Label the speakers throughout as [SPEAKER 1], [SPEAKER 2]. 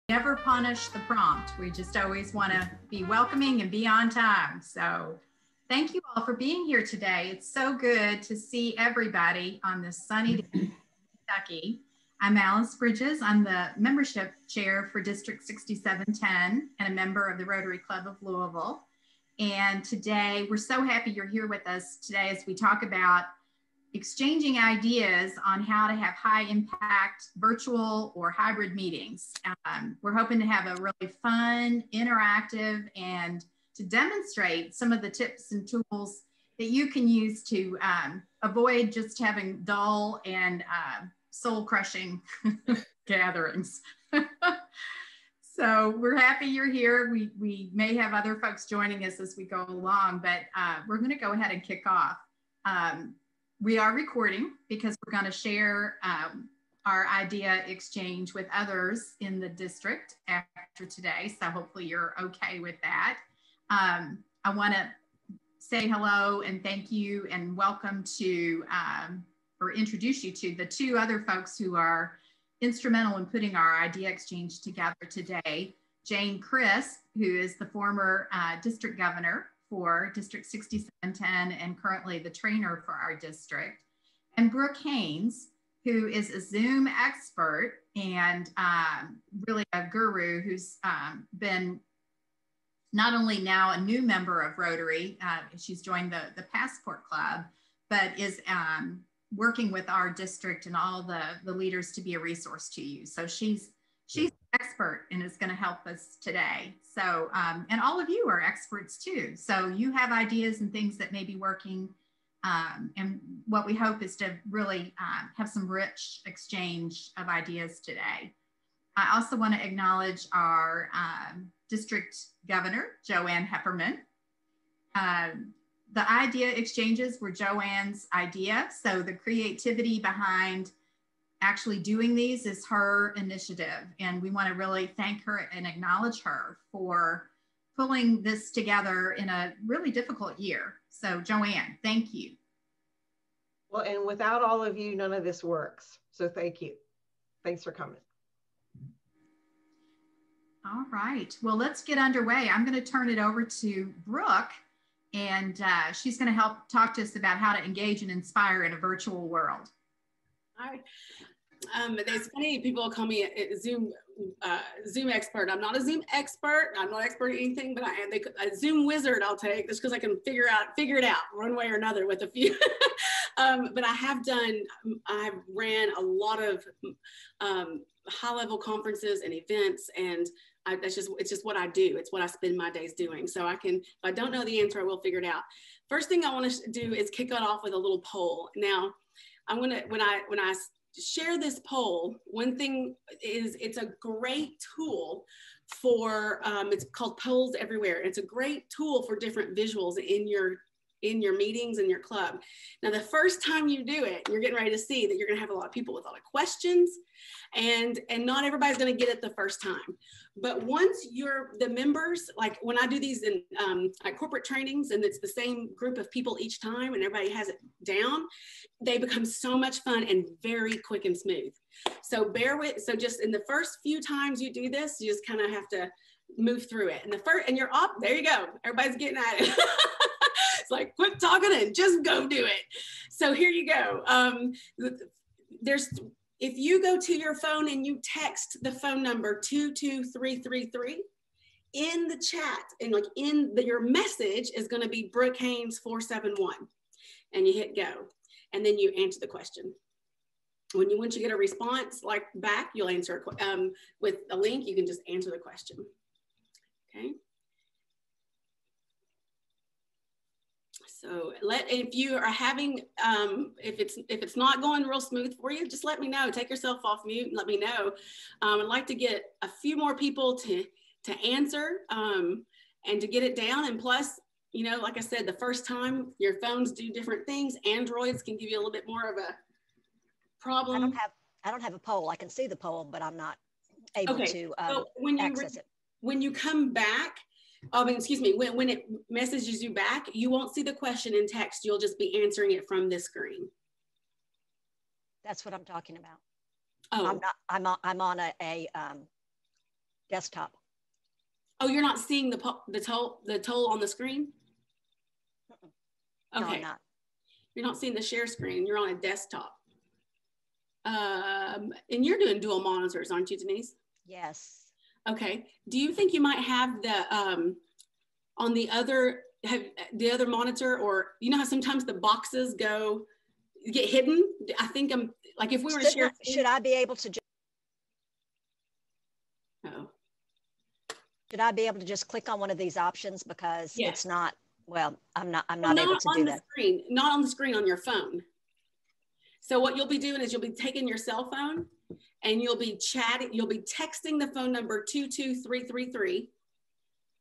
[SPEAKER 1] never punish the prompt. We just always want to be welcoming and be on time. So thank you all for being here today. It's so good to see everybody on this sunny day in Kentucky. I'm Alice Bridges. I'm the membership chair for District 6710 and a member of the Rotary Club of Louisville. And today, we're so happy you're here with us today as we talk about exchanging ideas on how to have high impact virtual or hybrid meetings. We're hoping to have a really fun, interactive, and to demonstrate some of the tips and tools that you can use to avoid just having dull and soul crushing gatherings. So we're happy you're here. We may have other folks joining us as we go along, but we're going to go ahead and kick off. We are recording because we're going to share our idea exchange with others in the district after today. So hopefully you're okay with that. I want to say hello and thank you and welcome to, or introduce you to the two other folks who are instrumental in putting our idea exchange together today. Jane Crisp, who is the former district governor for District 6710 and currently the trainer for our district, and Brooke Haynes, who is a Zoom expert and really a guru who's been not only now a new member of Rotary, she's joined the Passport Club, but is working with our district and all the leaders to be a resource to you. So she's an expert and is going to help us today. So, and all of you are experts too. So you have ideas and things that may be working. And what we hope is to really have some rich exchange of ideas today. I also want to acknowledge our district governor, Joanne Hepperman. The idea exchanges were Joanne's idea. So the creativity behind actually doing these is her initiative. And we want to really thank her and acknowledge her for pulling this together in a really difficult year. So Joanne, thank you.
[SPEAKER 2] Well, and without all of you, none of this works. So thank you. Thanks for coming.
[SPEAKER 1] All right, well, let's get underway. I'm going to turn it over to Brooke, and she's going to help talk to us about how to engage and inspire in a virtual world.
[SPEAKER 3] All right. It's funny, people call me a Zoom expert. I'm not a Zoom expert. I'm not expert at anything, but I am a Zoom wizard. I'll take just because I can figure it out one way or another with a few. But I've ran a lot of high-level conferences and events, and it's just what I do. It's what I spend my days doing. So if I don't know the answer, I will figure it out. First thing I want to do is kick it off with a little poll. Now, when I share this poll, one thing is it's a great tool for, it's called Polls Everywhere. It's a great tool for different visuals in your meetings and your club. Now, the first time you do it, you're getting ready to see that you're gonna have a lot of people with a lot of questions, and not everybody's gonna get it the first time. But once the members, like when I do these in at corporate trainings, and it's the same group of people each time and everybody has it down, they become so much fun and very quick and smooth. So so just in the first few times you do this, you just kind of have to move through it. And you're up, there you go. Everybody's getting at it. It's like, quit talking and just go do it. So here you go. If you go to your phone and you text the phone number 22333 in the chat, and your message is going to be Brooke Haynes 471, and you hit go, and then you answer the question. Once you get a response like back, you'll answer with a link. You can just answer the question. Okay. So if you are having, if it's not going real smooth for you, just let me know. Take yourself off mute and let me know. I'd like to get a few more people to answer and to get it down. And plus, like I said, the first time your phones do different things. Androids can give you a little bit more of a problem.
[SPEAKER 4] I don't have a poll. I can see the poll, but I'm not able to access it.
[SPEAKER 3] When you come back, when it messages you back, you won't see the question in text. You'll just be answering it from this screen.
[SPEAKER 4] That's what I'm talking about.
[SPEAKER 3] Oh.
[SPEAKER 4] I'm on a Desktop.
[SPEAKER 3] Oh, you're not seeing the toll on the screen?
[SPEAKER 4] No,
[SPEAKER 3] Okay.
[SPEAKER 4] I'm not.
[SPEAKER 3] You're not seeing the share screen. You're on a desktop. And you're doing dual monitors, aren't you, Denise?
[SPEAKER 4] Yes.
[SPEAKER 3] Okay. Do you think you might have the on the other monitor, or you know how sometimes the boxes get hidden? I think I'm like, if we were to share.
[SPEAKER 4] Should I be able to?
[SPEAKER 3] Oh.
[SPEAKER 4] Should I be able to just click on one of these options, because
[SPEAKER 3] Yes.
[SPEAKER 4] it's not? Well, I'm not able to
[SPEAKER 3] on
[SPEAKER 4] do
[SPEAKER 3] the
[SPEAKER 4] that.
[SPEAKER 3] Screen, not on the screen on your phone. So what you'll be doing is you'll be taking your cell phone and you'll be texting the phone number 22333,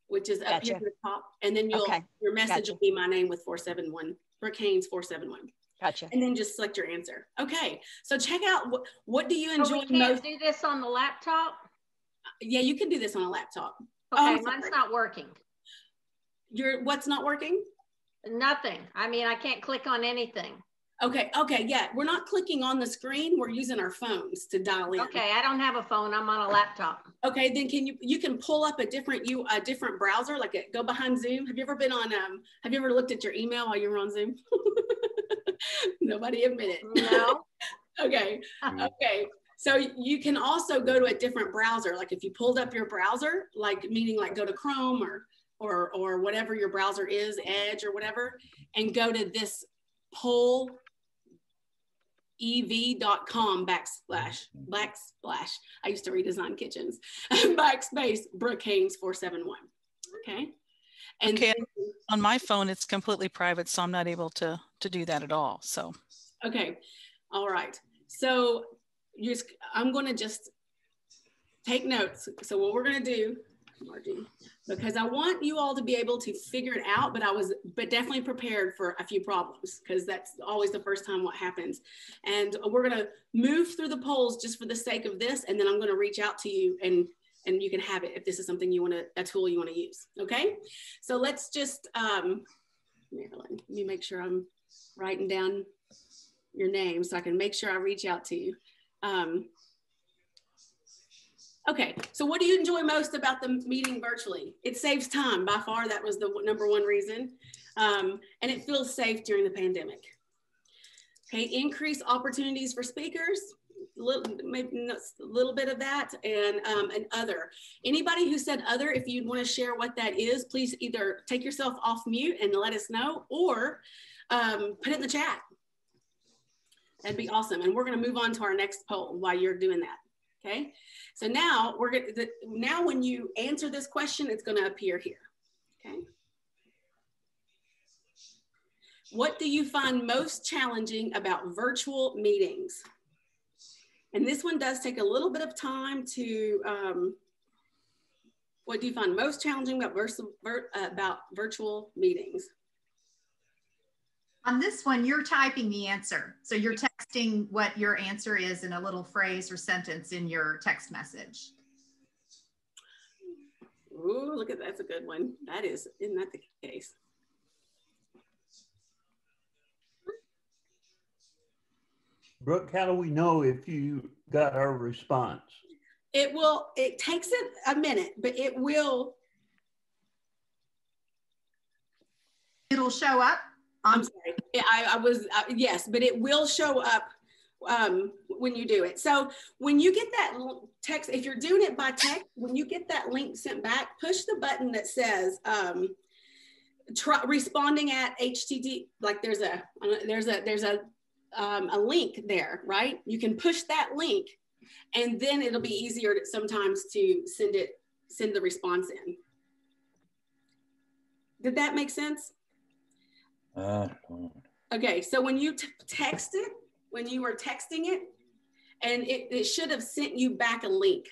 [SPEAKER 3] which is up here at the top. And then your message will be my name with 471, Brooke Haynes 471.
[SPEAKER 4] Gotcha.
[SPEAKER 3] And then just select your answer. Okay. So check out what do you enjoy
[SPEAKER 2] we can't
[SPEAKER 3] most?
[SPEAKER 2] do this on the laptop?
[SPEAKER 3] Yeah, you can do this on a laptop.
[SPEAKER 2] Okay, mine's not working.
[SPEAKER 3] What's not working?
[SPEAKER 2] Nothing. I mean, I can't click on anything.
[SPEAKER 3] Okay, yeah, we're not clicking on the screen. We're using our phones to dial in.
[SPEAKER 2] Okay, I don't have a phone. I'm on a laptop.
[SPEAKER 3] Okay, then you can pull up a different browser, like go behind Zoom. Have you ever been on? Have you ever looked at your email while you were on Zoom? Nobody admit it.
[SPEAKER 2] No.
[SPEAKER 3] Okay. So you can also go to a different browser. Like if you pulled up your browser, meaning go to Chrome or whatever your browser is, Edge or whatever, and go to this pollev.com // I used to redesign kitchens / Brooke Haynes 471. Okay. And
[SPEAKER 5] okay, on my phone, it's completely private, so I'm not able to do that at all. So.
[SPEAKER 3] Okay. All right. So I'm going to just take notes. So what we're going to do, Margie, because I want you all to be able to figure it out, but definitely prepared for a few problems, because that's always the first time what happens. And we're going to move through the polls just for the sake of this. And then I'm going to reach out to you and you can have it if this is something a tool you want to use. Okay. So let's just, Marilyn, let me make sure I'm writing down your name so I can make sure I reach out to you. Okay, so what do you enjoy most about the meeting virtually? It saves time. By far, that was the #1 reason. And it feels safe during the pandemic. Okay, increase opportunities for speakers, maybe a little bit of that, and other. Anybody who said other, if you want to share what that is, please either take yourself off mute and let us know, or put it in the chat. That'd be awesome. And we're going to move on to our next poll while you're doing that. Okay. So now now when you answer this question, it's going to appear here. Okay. What do you find most challenging about virtual meetings? And this one does take a little bit of time to, what do you find most challenging about virtual meetings?
[SPEAKER 1] On this one, you're typing the answer. So you're texting what your answer is in a little phrase or sentence in your text message.
[SPEAKER 3] Ooh, look at that. That's a good one. Isn't that the case?
[SPEAKER 6] Brooke, how do we know if you got our response?
[SPEAKER 3] It takes it a minute, but it will.
[SPEAKER 1] It'll show up.
[SPEAKER 3] I'm sorry. Yes, but it will show up when you do it. So when you get that text, if you're doing it by text, when you get that link sent back, push the button that says responding at HTTP. Like there's a link there, right? You can push that link, and then it'll be easier sometimes to send the response in. Did that make sense? Okay, so when you text it, when you were texting it, and it should have sent you back a link.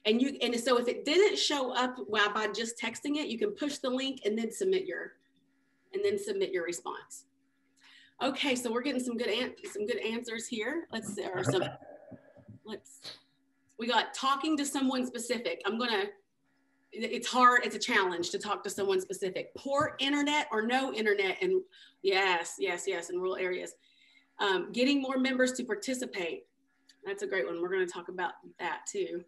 [SPEAKER 3] And so if it didn't show up by just texting it, you can push the link and then submit your response. Okay, so we're getting some good answers here. We got talking to someone specific. It's hard, it's a challenge to talk to someone specific. Poor internet or no internet, and yes, in rural areas. Getting more members to participate. That's a great one. We're going to talk about that too.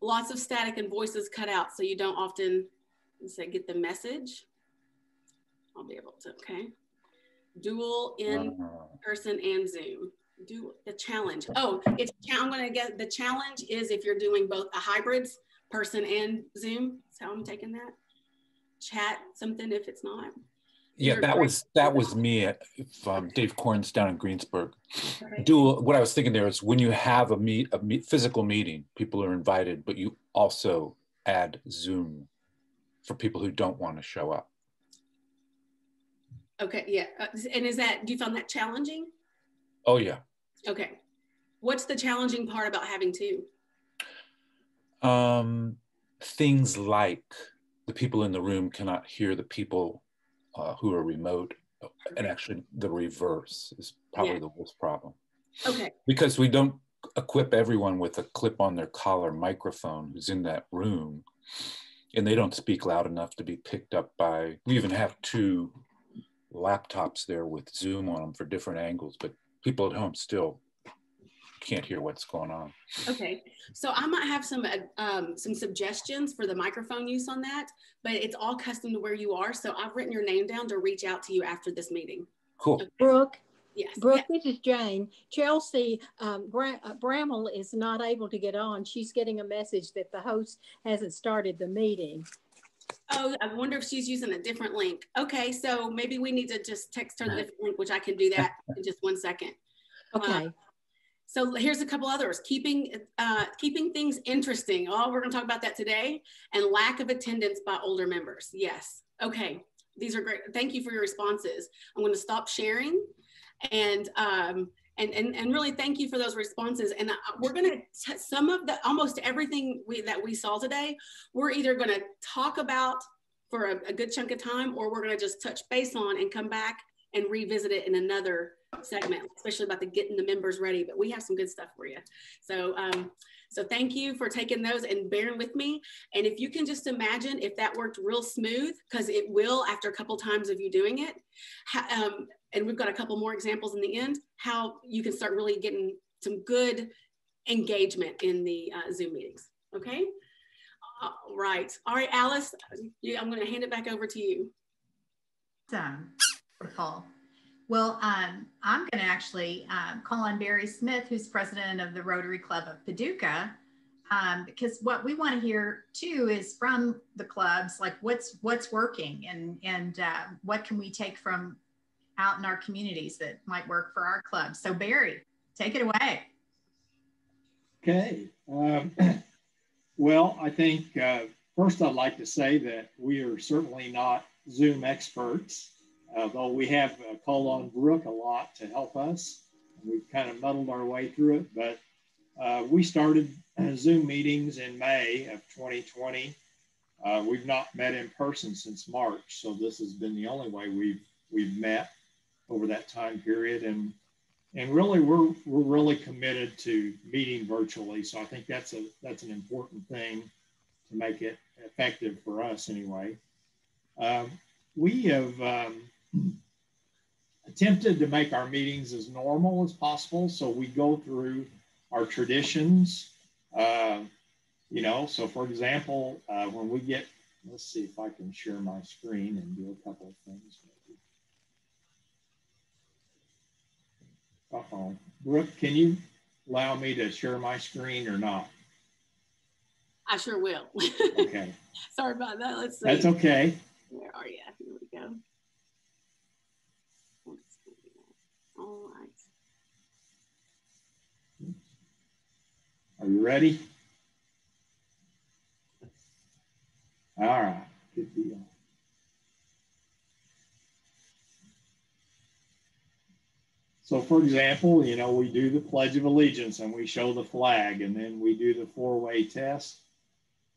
[SPEAKER 3] Lots of static and voices cut out, so you don't often say get the message. I'll be able to, okay. Dual in person and Zoom. Do the challenge. Oh, it's, I'm gonna get, the challenge is if you're doing both a hybrids, person and Zoom. That's how I'm taking that. Chat something if it's not.
[SPEAKER 7] Yeah, that was me at Dave Corns down in Greensburg.
[SPEAKER 3] Okay.
[SPEAKER 7] What I was thinking there is when you have a physical meeting, people are invited, but you also add Zoom for people who don't want to show up.
[SPEAKER 3] Okay, yeah. And is that, do you find that challenging?
[SPEAKER 7] Oh yeah.
[SPEAKER 3] Okay. What's the challenging part about having two?
[SPEAKER 7] Things like the people in the room cannot hear the people who are remote, and actually the reverse is probably the worst problem.
[SPEAKER 3] Okay.
[SPEAKER 7] Because we don't equip everyone with a clip on their collar microphone who's in that room, and they don't speak loud enough to be picked up by, we even have 2 laptops there with Zoom on them for different angles, but people at home still can't hear what's going on.
[SPEAKER 3] Okay, so I might have some suggestions for the microphone use on that, but it's all custom to where you are. So I've written your name down to reach out to you after this meeting.
[SPEAKER 7] Cool.
[SPEAKER 3] Okay.
[SPEAKER 8] Brooke.
[SPEAKER 3] Yes.
[SPEAKER 8] Brooke, this is Jane. Chelsea Bramall is not able to get on. She's getting a message that the host hasn't started the meeting.
[SPEAKER 3] Oh, I wonder if she's using a different link. Okay, so maybe we need to just text her the different link, which I can do that in just 1 second.
[SPEAKER 8] Okay.
[SPEAKER 3] So here's a couple others. Keeping things interesting. Oh, we're going to talk about that today. And lack of attendance by older members. Yes. Okay. These are great. Thank you for your responses. I'm going to stop sharing, and really thank you for those responses. And we're going to some of the almost everything that we saw today. We're either going to talk about for a good chunk of time, or we're going to just touch base on and come back and revisit it in another segment, especially about getting the members ready. But we have some good stuff for you. So so thank you for taking those and bearing with me. And if you can just imagine if that worked real smooth, because it will after a couple times of you doing it, and we've got a couple more examples in the end, how you can start really getting some good engagement in the Zoom meetings. Okay. All right, Alice, I'm going to hand it back over to you.
[SPEAKER 1] Wonderful. Well, I'm going to actually call on Barry Smith, who's president of the Rotary Club of Paducah, because what we want to hear too is from the clubs, like what's working and what can we take from out in our communities that might work for our clubs. So Barry, take it away.
[SPEAKER 9] Okay. Well, I think first I'd like to say that we are certainly not Zoom experts. Though we have called on Brooke a lot to help us. We've kind of muddled our way through it, but we started Zoom meetings in May of 2020. We've not met in person since March, so this has been the only way we've met over that time period. And really, we're really committed to meeting virtually. So I think that's an important thing to make it effective for us anyway. We have attempted to make our meetings as normal as possible. So we go through our traditions, you know, so for example, when we get, let's see if I can share my screen and do a couple of things. Uh-oh. Brooke, can you allow me to share my screen or not?
[SPEAKER 3] I sure will.
[SPEAKER 9] Okay.
[SPEAKER 3] Sorry about that. Let's see.
[SPEAKER 9] That's okay.
[SPEAKER 3] Where are you? Here we go. All right.
[SPEAKER 9] Are you ready? All right. Good deal. So for example, you know, we do the Pledge of Allegiance and we show the flag, and then we do the four-way test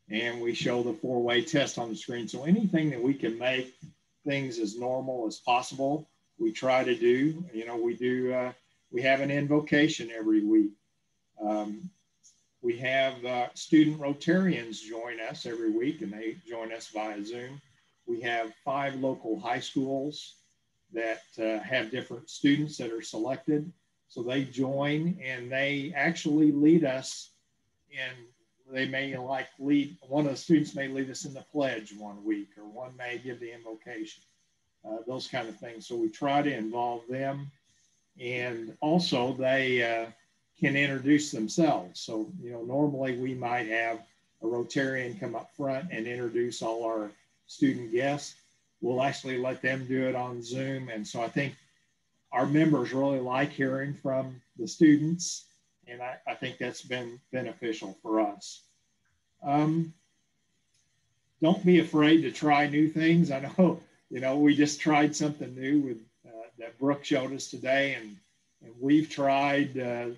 [SPEAKER 9] and we show the four-way test on the screen. So anything that we can make things as normal as possible, we try to do. You know, we have an invocation every week. We have student Rotarians join us every week, and they join us via Zoom. We have 5 local high schools that have different students that are selected. So they join and they actually lead us in they may like lead, one of the students may lead us in the pledge one week, or one may give the invocation, those kind of things. So we try to involve them, and also they can introduce themselves. So, you know, normally we might have a Rotarian come up front and introduce all our student guests. We'll actually let them do it on Zoom. And so I think our members really like hearing from the students, and I think that's been beneficial for us. Don't be afraid to try new things. I know, you know, we just tried something new with that Brooke showed us today, and we've tried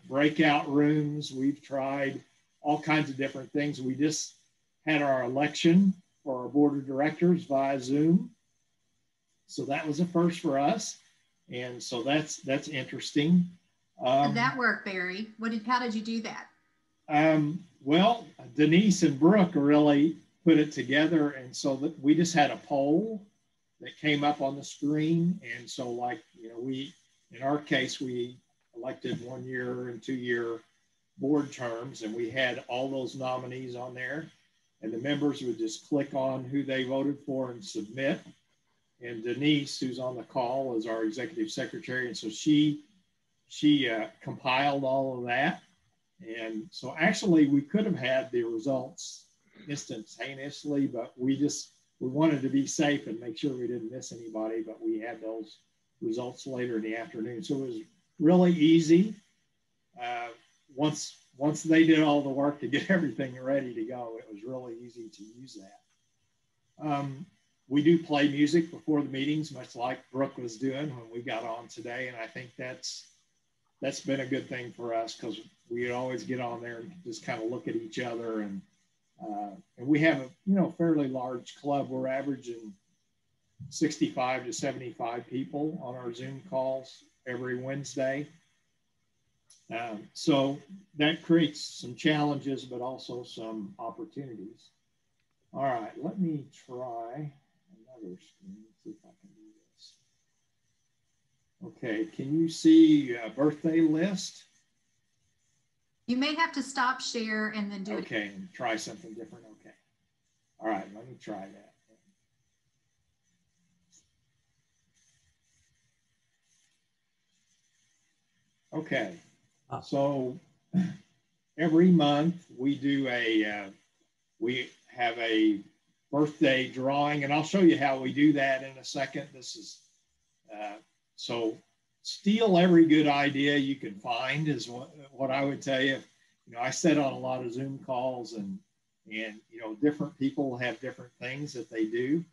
[SPEAKER 9] breakout rooms. We've tried all kinds of different things. We just had our election for our board of directors via Zoom. So that was a first for us. And so that's interesting.
[SPEAKER 1] How did that work, Barry? How did you do that?
[SPEAKER 9] Well, Denise and Brooke really put it together. And so that we just had a poll that came up on the screen. And so, like, you know, in our case, we elected 1 year and 2 year board terms, and we had all those nominees on there, and the members would just click on who they voted for and submit. And Denise, who's on the call, is our executive secretary, and so she compiled all of that. And so actually we could have had the results instantaneously, but we wanted to be safe and make sure we didn't miss anybody, but we had those results later in the afternoon. So it was really easy. Once they did all the work to get everything ready to go, it was really easy to use that. We do play music before the meetings, much like Brooke was doing when we got on today. And I think that's been a good thing for us, because we always get on there and just kind of look at each other. And we have a fairly large club. We're averaging 65 to 75 people on our Zoom calls every Wednesday. So that creates some challenges, but also some opportunities. All right, let me try another screen, see if I can do this. Okay, can you see a birthday list?
[SPEAKER 1] You may have to stop share and then do it.
[SPEAKER 9] Okay, and try something different. Okay. All right, let me try that. Okay, so every month we do we have a birthday drawing, and I'll show you how we do that in a second. This is, so steal every good idea you can find is what I would tell you. You know, I sit on a lot of Zoom calls, and you know, different people have different things that they do.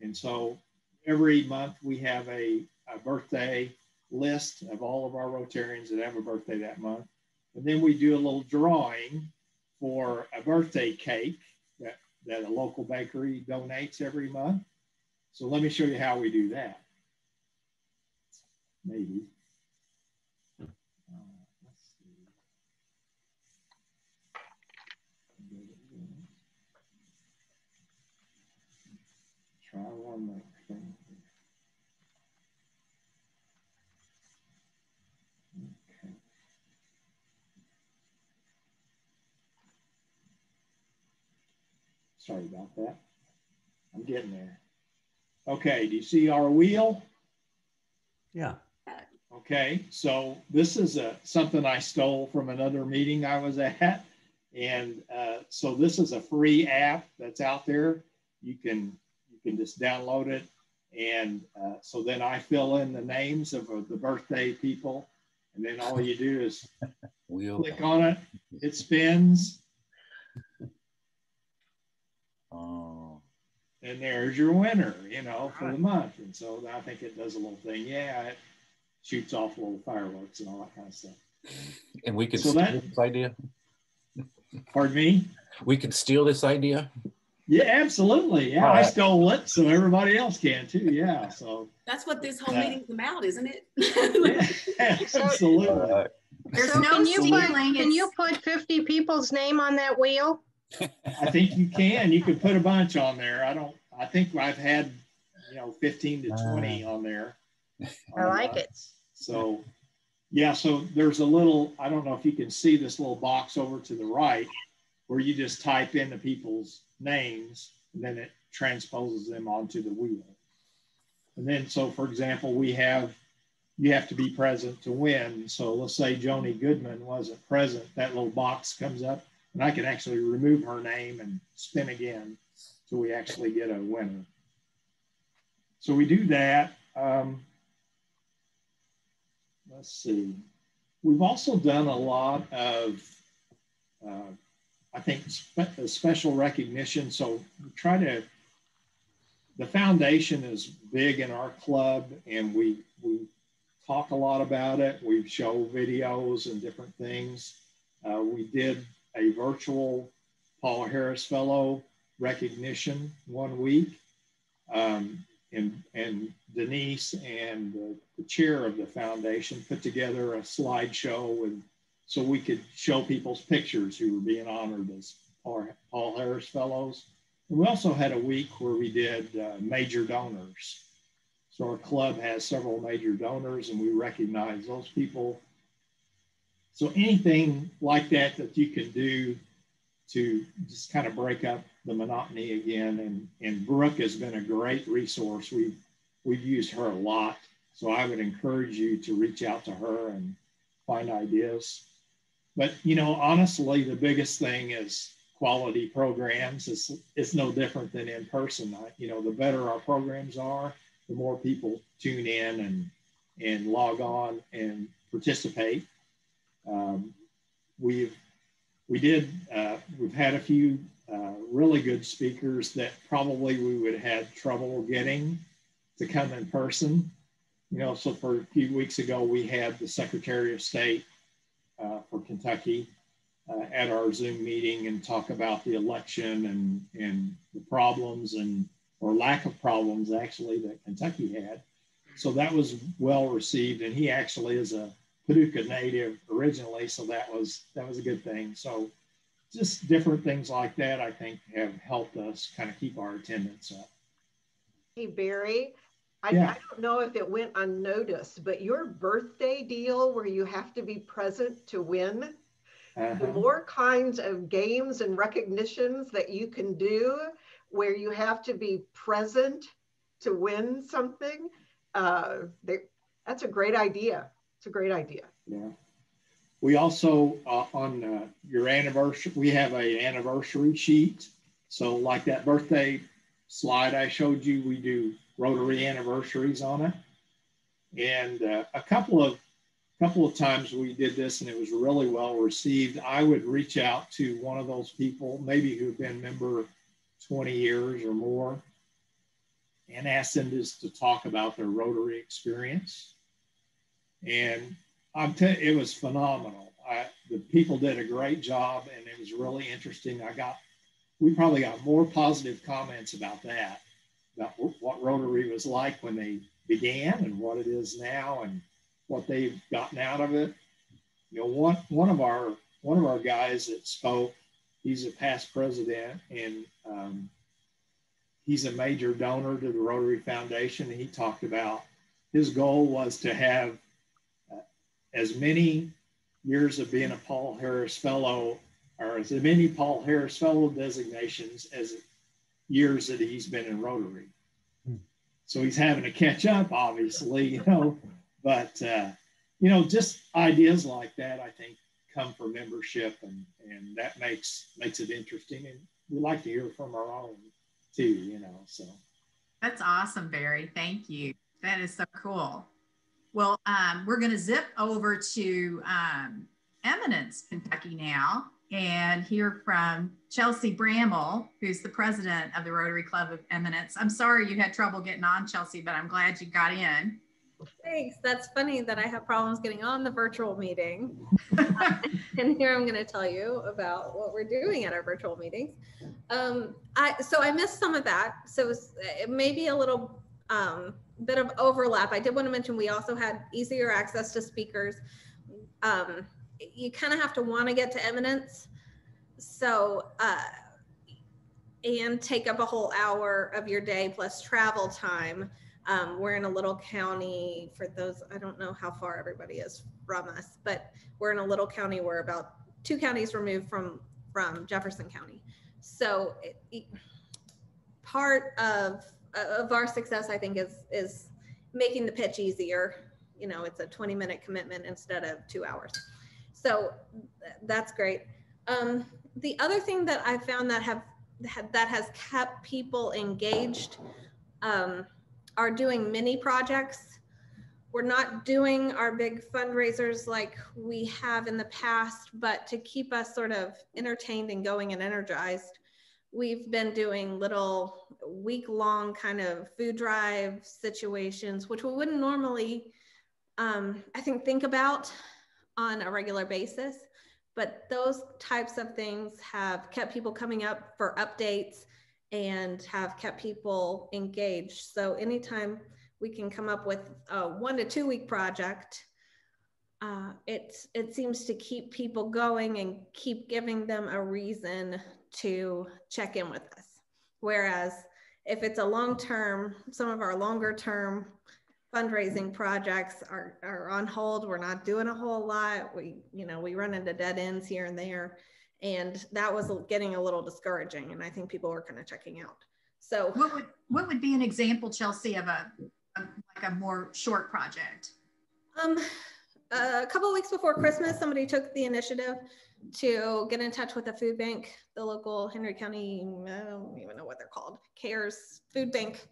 [SPEAKER 9] And so every month we have a birthday list of all of our Rotarians that have a birthday that month. And then we do a little drawing for a birthday cake that a local bakery donates every month. So let me show you how we do that. Maybe. Let's see. Try one more thing. Okay. Sorry about that. I'm getting there. Okay, do you see our wheel?
[SPEAKER 6] Yeah.
[SPEAKER 9] Okay, so this is something I stole from another meeting I was at. And so this is a free app that's out there. You can just download it. And so then I fill in the names of the birthday people. And then all you do is click on it. It spins.
[SPEAKER 7] Oh.
[SPEAKER 9] And there's your winner, you know, for the month. And so I think it does a little thing. Yeah, it shoots off little fireworks and all that kind of stuff.
[SPEAKER 7] And we can steal this idea?
[SPEAKER 9] Pardon me?
[SPEAKER 7] We can steal this idea?
[SPEAKER 9] Yeah, absolutely. Yeah, I stole it, so everybody else can too. Yeah, so.
[SPEAKER 3] That's what this whole meeting's about, isn't it?
[SPEAKER 9] Yeah, absolutely.
[SPEAKER 1] There's no stealing.
[SPEAKER 8] Can you put 50 people's name on that wheel?
[SPEAKER 9] I think you can. You can put a bunch on there. I think I've had, 15 to 20 on there.
[SPEAKER 8] I like it.
[SPEAKER 9] So, yeah, so there's a little, I don't know if you can see this little box over to the right where you just type in the people's names and then it transposes them onto the wheel. And then, so for example, you have to be present to win. So let's say Joni Goodman wasn't present, that little box comes up and I can actually remove her name and spin again till we actually get a winner. So we do that. Let's see. We've also done a lot of, I think, special recognition. So we try to, the foundation is big in our club and we talk a lot about it. We show videos and different things. We did a virtual Paul Harris Fellow recognition one week. And Denise and the chair of the foundation put together a slideshow so we could show people's pictures who were being honored as Paul Harris Fellows. And we also had a week where we did major donors. So our club has several major donors and we recognize those people. So anything like that you can do to just kind of break up the monotony again. And Brooke has been a great resource. We've used her a lot. So I would encourage you to reach out to her and find ideas. But, you know, honestly, the biggest thing is quality programs. It's no different than in person. You know, the better our programs are, the more people tune in and log on and participate. We've had a few really good speakers that probably we would have had trouble getting to come in person. You know, so for a few weeks ago, we had the Secretary of State for Kentucky at our Zoom meeting and talk about the election and the problems or lack of problems actually that Kentucky had. So that was well received, and he actually is a Paducah native originally, so that was a good thing. So just different things like that, I think, have helped us kind of keep our attendance up.
[SPEAKER 2] Hey, Barry, I don't know if it went unnoticed, but your birthday deal where you have to be present to win, the more kinds of games and recognitions that you can do where you have to be present to win something, that's a great idea. It's a great idea.
[SPEAKER 9] Yeah. We also, on your anniversary, we have an anniversary sheet. So like that birthday slide I showed you, we do Rotary anniversaries on it. And a couple of times we did this and it was really well received. I would reach out to one of those people, maybe who've been member 20 years or more, and ask them just to talk about their Rotary experience. And it was phenomenal. The people did a great job and it was really interesting. We probably got more positive comments about that, about what Rotary was like when they began and what it is now and what they've gotten out of it. You know, one of our guys that spoke, he's a past president and he's a major donor to the Rotary Foundation. And he talked about his goal was to have as many years of being a Paul Harris Fellow or as many Paul Harris Fellow designations as years that he's been in Rotary. So he's having to catch up, obviously, you know, but, you know, just ideas like that, I think, come from membership and that makes it interesting. And we like to hear from our own too, you know, so.
[SPEAKER 1] That's awesome, Barry. Thank you. That is so cool. Well, we're going to zip over to Eminence, Kentucky now and hear from Chelsea Bramall, who's the president of the Rotary Club of Eminence. I'm sorry you had trouble getting on, Chelsea, but I'm glad you got in.
[SPEAKER 10] Thanks. That's funny that I have problems getting on the virtual meeting. And here I'm going to tell you about what we're doing at our virtual meetings. So I missed some of that. So it may be a little bit of overlap. I did want to mention we also had easier access to speakers. You kind of have to want to get to Eminence. So, and take up a whole hour of your day plus travel time. We're in a little county, for those, I don't know how far everybody is from us, but we're in a little county. We're about 2 counties removed from from Jefferson County. So part of our success, I think, is making the pitch easier. You know, it's a 20-minute commitment instead of 2 hours. So that's great. The other thing that I found that has kept people engaged are doing mini projects. We're not doing our big fundraisers like we have in the past, but to keep us sort of entertained and going and energized, we've been doing little week-long kind of food drive situations, which we wouldn't normally, I think about on a regular basis. But those types of things have kept people coming up for updates and have kept people engaged. So anytime we can come up with a 1 to 2 week project, it seems to keep people going and keep giving them a reason to check in with us. Whereas if it's a long-term, some of our longer term fundraising projects are on hold. We're not doing a whole lot. We run into dead ends here and there. And that was getting a little discouraging. And I think people were kind of checking out. So
[SPEAKER 1] what would be an example, Chelsea, of like a more short project?
[SPEAKER 10] A couple of weeks before Christmas, somebody took the initiative to get in touch with the food bank, the local Henry County, I don't even know what they're called, CARES food bank,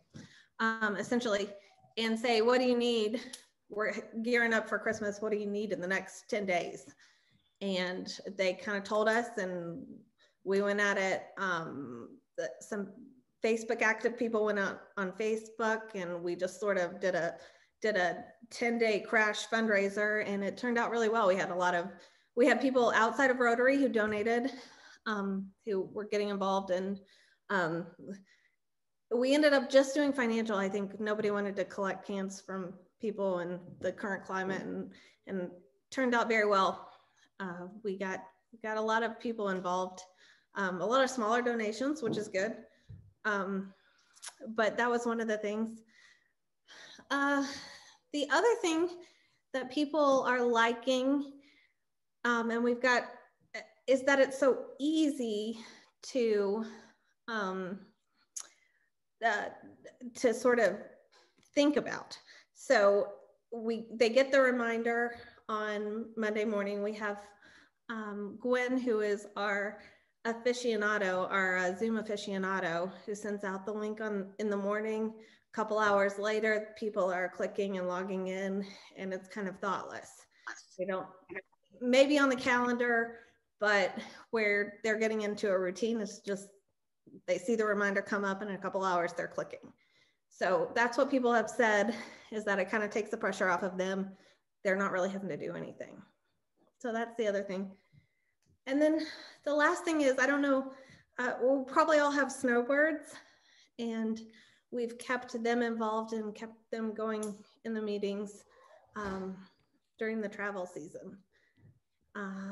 [SPEAKER 10] essentially, and say, what do you need? We're gearing up for Christmas. What do you need in the next 10 days? And they kind of told us, and we went at it. Some Facebook active people went out on Facebook, and we just sort of did a 10-day crash fundraiser, and it turned out really well. We had people outside of Rotary who donated, who were getting involved, and we ended up just doing financial. I think nobody wanted to collect cans from people in the current climate, and turned out very well. We got a lot of people involved, a lot of smaller donations, which is good. But that was one of the things. The other thing that people are liking, and we've got, is that it's so easy to sort of think about. So they get the reminder on Monday morning. We have Gwen, who is our aficionado, our Zoom aficionado, who sends out the link in the morning. A couple hours later, people are clicking and logging in, and it's kind of thoughtless. They don't, maybe on the calendar, but where they're getting into a routine, it's just, they see the reminder come up, and in a couple hours they're clicking. So that's what people have said, is that it kind of takes the pressure off of them. They're not really having to do anything. So that's the other thing. And then the last thing is, I don't know, we'll probably all have snowbirds, and we've kept them involved and kept them going in the meetings during the travel season.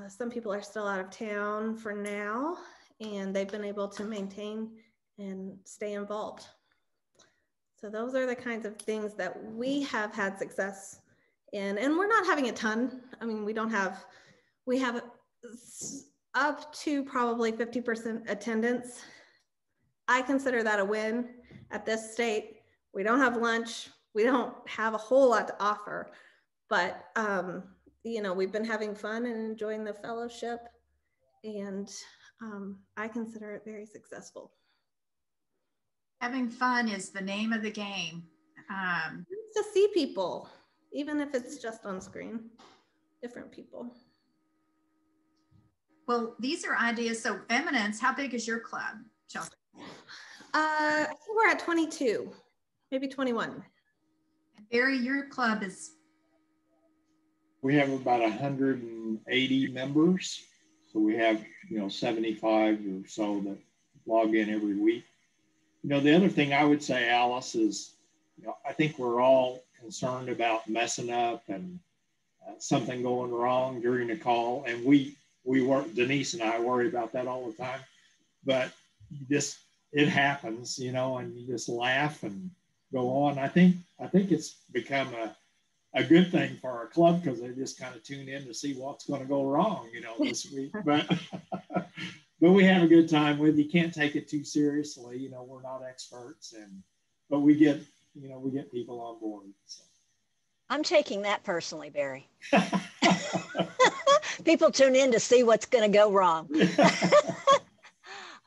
[SPEAKER 10] Some people are still out of town for now, and they've been able to maintain and stay involved. So those are the kinds of things that we have had success in, and we're not having a ton. I mean, we have up to probably 50% attendance. I consider that a win at this state. We don't have lunch. We don't have a whole lot to offer, but we've been having fun and enjoying the fellowship, and I consider it very successful.
[SPEAKER 1] Having fun is the name of the game.
[SPEAKER 10] To see people, even if it's just on screen, different people.
[SPEAKER 1] Well, these are ideas. So Eminence, how big is your club, Chelsea?
[SPEAKER 10] I think we're at 22, maybe 21.
[SPEAKER 1] Barry, your club is?
[SPEAKER 9] We have about 180 members. So we have, 75 or so that log in every week. The other thing I would say, Alice, is, I think we're all concerned about messing up and something going wrong during the call. And we work, Denise and I worry about that all the time, but it happens, and you just laugh and go on. I think it's become a good thing for our club, because they just kind of tune in to see what's going to go wrong, this week. But but we have a good time with. You can't take it too seriously. You know, we're not experts, but we get people on board. So.
[SPEAKER 4] I'm taking that personally, Barry. People tune in to see what's going to go wrong.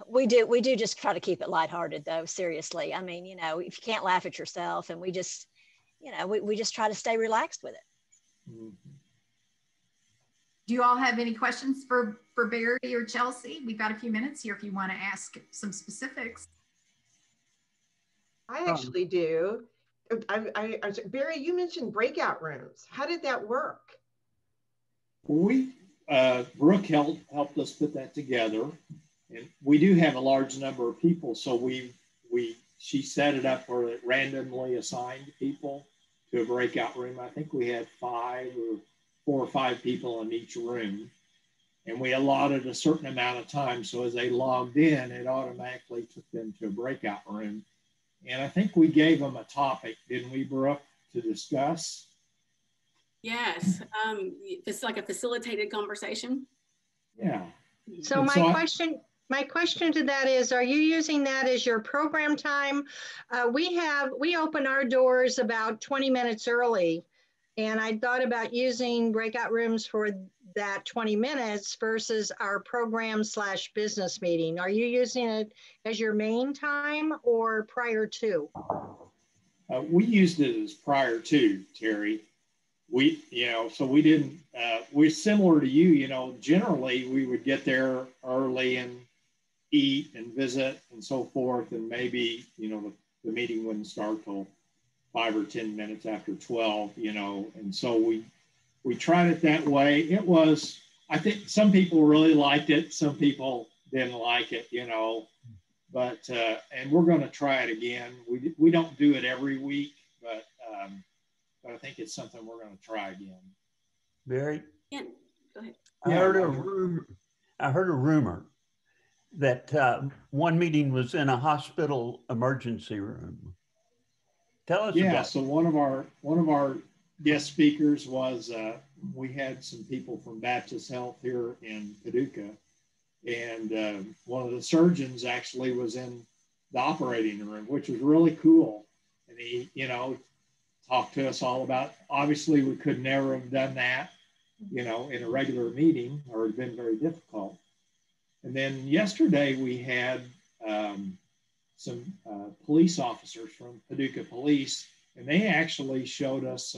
[SPEAKER 4] We do just try to keep it lighthearted, though. Seriously, I mean, you know, if you can't laugh at yourself, and we just, you know, we just try to stay relaxed with it.
[SPEAKER 9] Mm-hmm.
[SPEAKER 1] Do you all have any questions for Barry or Chelsea? We've got a few minutes here if you want to ask some specifics.
[SPEAKER 2] I actually do. Barry, you mentioned breakout rooms. How did that work?
[SPEAKER 9] Brooke helped us put that together, and we do have a large number of people, so she set it up where it randomly assigned people to a breakout room. I think we had 4 or 5 people in each room, and we allotted a certain amount of time, so as they logged in, it automatically took them to a breakout room. And I think we gave them a topic, didn't we, Brooke, to discuss?
[SPEAKER 3] Yes, it's like a facilitated conversation.
[SPEAKER 9] Yeah.
[SPEAKER 8] So my question to that is, are you using that as your program time? We open our doors about 20 minutes early, and I thought about using breakout rooms for that 20 minutes versus our program/business meeting. Are you using it as your main time or prior to?
[SPEAKER 9] We used it as prior to, Terry. So we didn't, we're similar to you, you know, generally we would get there early and eat and visit and so forth. And maybe, you know, the meeting wouldn't start till 5 or 10 minutes after 12, you know, and so we tried it that way. It was, I think some people really liked it. Some people didn't like it, you know, but, and we're going to try it again. We don't do it every week, but I think it's something we're going to try again.
[SPEAKER 6] Barry?
[SPEAKER 3] Yeah, go ahead.
[SPEAKER 6] I heard a rumor that one meeting was in a hospital emergency room. Tell us about.
[SPEAKER 9] So one of our guest speakers was, we had some people from Baptist Health here in Paducah, and one of the surgeons actually was in the operating room, which was really cool. And he, you know, talked to us all about, obviously we could never have done that, you know, in a regular meeting, or it'd been very difficult. And then yesterday we had some police officers from Paducah Police, and they actually showed us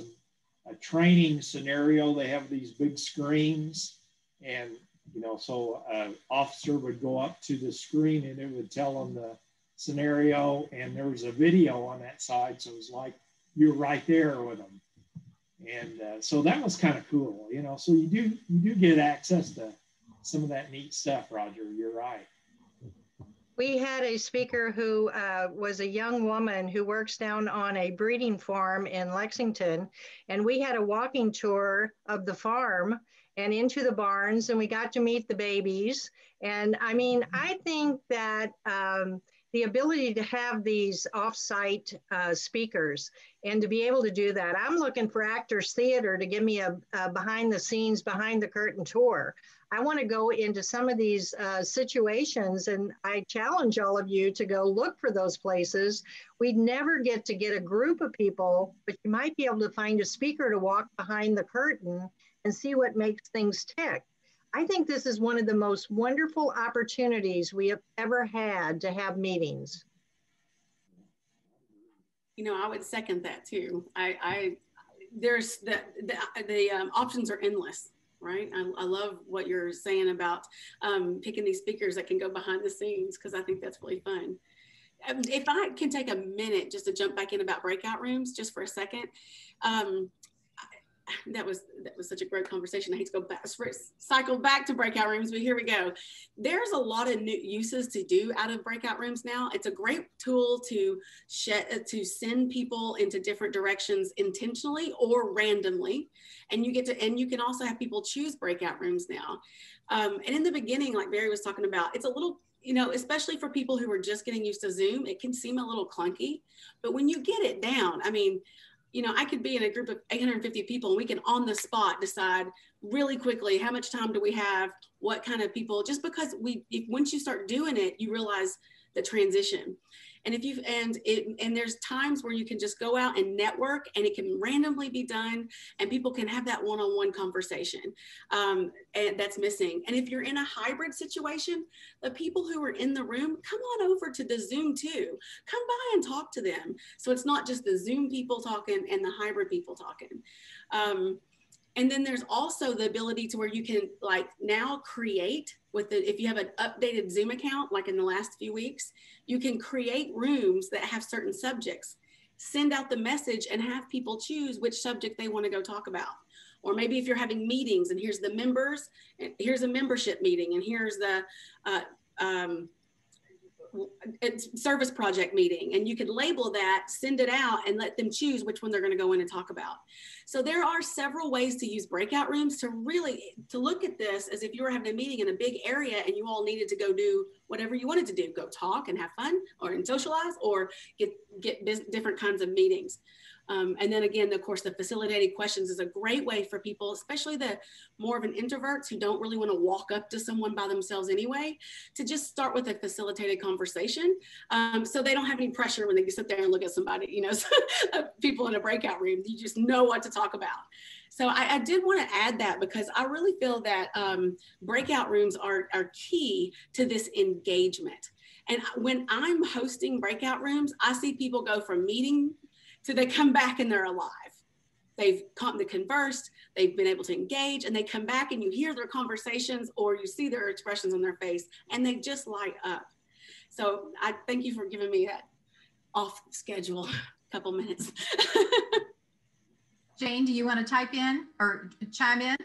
[SPEAKER 9] a training scenario. They have these big screens, and, you know, so an officer would go up to the screen and it would tell them the scenario, and there was a video on that side. So it was like you're right there with them. And so that was kind of cool, you know, so you do get access to some of that neat stuff, Roger. You're right.
[SPEAKER 8] We had a speaker who was a young woman who works down on a breeding farm in Lexington. And we had a walking tour of the farm and into the barns, and we got to meet the babies. And I mean, I think that the ability to have these off-site speakers and to be able to do that, I'm looking for Actors Theater to give me a behind the scenes, behind the curtain tour. I want to go into some of these situations, and I challenge all of you to go look for those places. We'd never get a group of people, but you might be able to find a speaker to walk behind the curtain and see what makes things tick. I think this is one of the most wonderful opportunities we have ever had to have meetings.
[SPEAKER 3] You know, I would second that too. There's the options are endless. Right. I love what you're saying about picking these speakers that can go behind the scenes, because I think that's really fun. If I can take a minute just to jump back in about breakout rooms just for a second. That was such a great conversation. I hate to go back, cycle back to breakout rooms, but here we go. There's a lot of new uses to do out of breakout rooms now. It's a great tool to send people into different directions intentionally or randomly, and you can also have people choose breakout rooms now. And in the beginning, like Barry was talking about, it's a little, you know, especially for people who are just getting used to Zoom, it can seem a little clunky, but when you get it down, I mean, you know, I could be in a group of 850 people and we can on the spot decide really quickly, how much time do we have? What kind of people, just because once you start doing it, you realize the transition. And and there's times where you can just go out and network and it can randomly be done and people can have that one-on-one conversation and that's missing. And if you're in a hybrid situation, the people who are in the room, come on over to the Zoom too. Come by and talk to them. So it's not just the Zoom people talking and the hybrid people talking. And then there's also the ability to where you can like now create if you have an updated Zoom account, like in the last few weeks, you can create rooms that have certain subjects, send out the message and have people choose which subject they want to go talk about. Or maybe if you're having meetings and here's the members, and here's a membership meeting, and here's the service project meeting, and you could label that, send it out, and let them choose which one they're going to go in and talk about. So there are several ways to use breakout rooms to look at this as if you were having a meeting in a big area and you all needed to go do whatever you wanted to do, go talk and have fun and socialize, or get different kinds of meetings. And then again, of course, the facilitated questions is a great way for people, especially the more of an introverts who don't really want to walk up to someone by themselves anyway, to just start with a facilitated conversation. So they don't have any pressure when they sit there and look at somebody, you know, people in a breakout room, you just know what to talk about. So I did want to add that because I really feel that breakout rooms are key to this engagement. And when I'm hosting breakout rooms, I see people go from meeting so they come back and they're alive. They've conversed, they've been able to engage, and they come back and you hear their conversations or you see their expressions on their face and they just light up. So I thank you for giving me that off schedule couple minutes.
[SPEAKER 1] Jane, do you want to type in or chime in?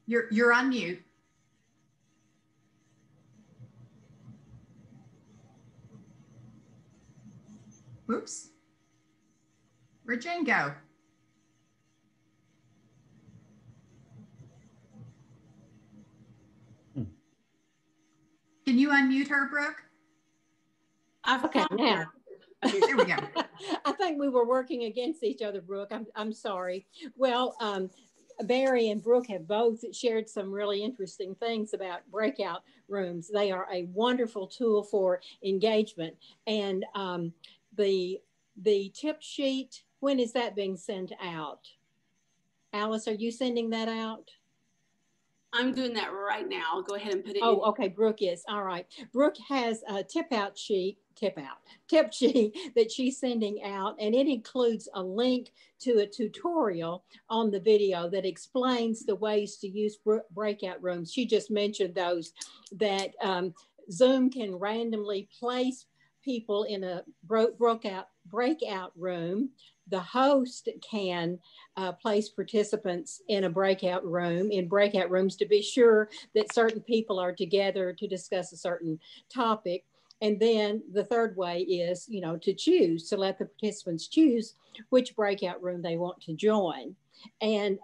[SPEAKER 1] You're on mute. Oops. Where'd Jane go? Can you unmute her, Brooke?
[SPEAKER 11] Okay, now.
[SPEAKER 1] There we go.
[SPEAKER 11] I think we were working against each other, Brooke. I'm sorry. Well, Barry and Brooke have both shared some really interesting things about breakout rooms. They are a wonderful tool for engagement. And the tip sheet, when is that being sent out? Alice, are you sending that out?
[SPEAKER 3] I'm doing that right now. I'll go ahead and put it in.
[SPEAKER 11] Oh, okay, Brooke is. All right. Brooke has a tip sheet that she's sending out, and it includes a link to a tutorial on the video that explains the ways to use breakout rooms. She just mentioned those, that Zoom can randomly place people in a breakout room. The host can place participants in a breakout rooms to be sure that certain people are together to discuss a certain topic. And then the third way is, you know, to let the participants choose which breakout room they want to join. And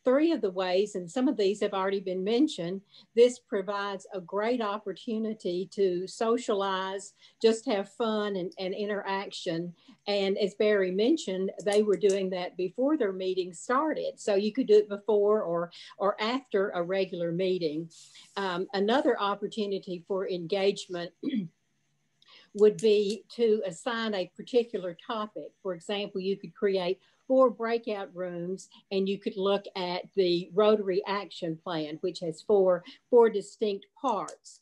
[SPEAKER 11] three of the ways, and some of these have already been mentioned, this provides a great opportunity to socialize, just have fun and interaction. And as Barry mentioned, they were doing that before their meeting started. So you could do it before or after a regular meeting. Another opportunity for engagement would be to assign a particular topic. For example, you could create 4 breakout rooms, and you could look at the Rotary Action Plan, which has four distinct parts.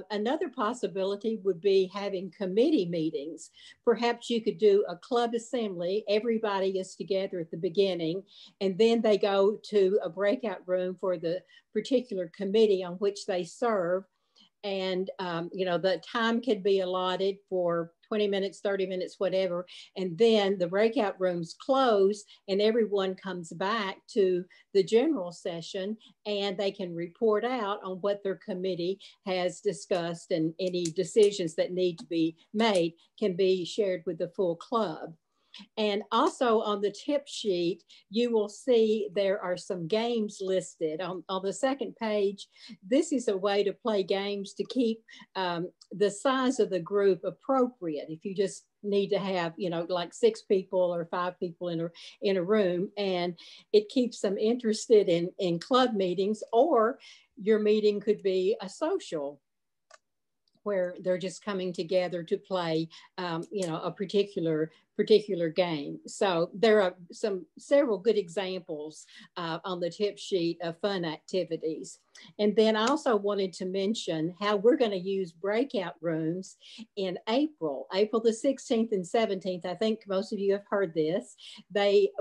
[SPEAKER 11] Another possibility would be having committee meetings. Perhaps you could do a club assembly. Everybody is together at the beginning, and then they go to a breakout room for the particular committee on which they serve. And, you know, the time could be allotted for 20 minutes, 30 minutes, whatever. And then the breakout rooms close and everyone comes back to the general session and they can report out on what their committee has discussed, and any decisions that need to be made can be shared with the full club. And also on the tip sheet, you will see there are some games listed on the second page. This is a way to play games to keep the size of the group appropriate. If you just need to have, you know, like 6 people or 5 people in a room, and it keeps them interested in club meetings, or your meeting could be a social where they're just coming together to play, you know, a particular game. So there are several good examples on the tip sheet of fun activities. And then I also wanted to mention how we're going to use breakout rooms in April the 16th and 17th. I think most of you have heard this.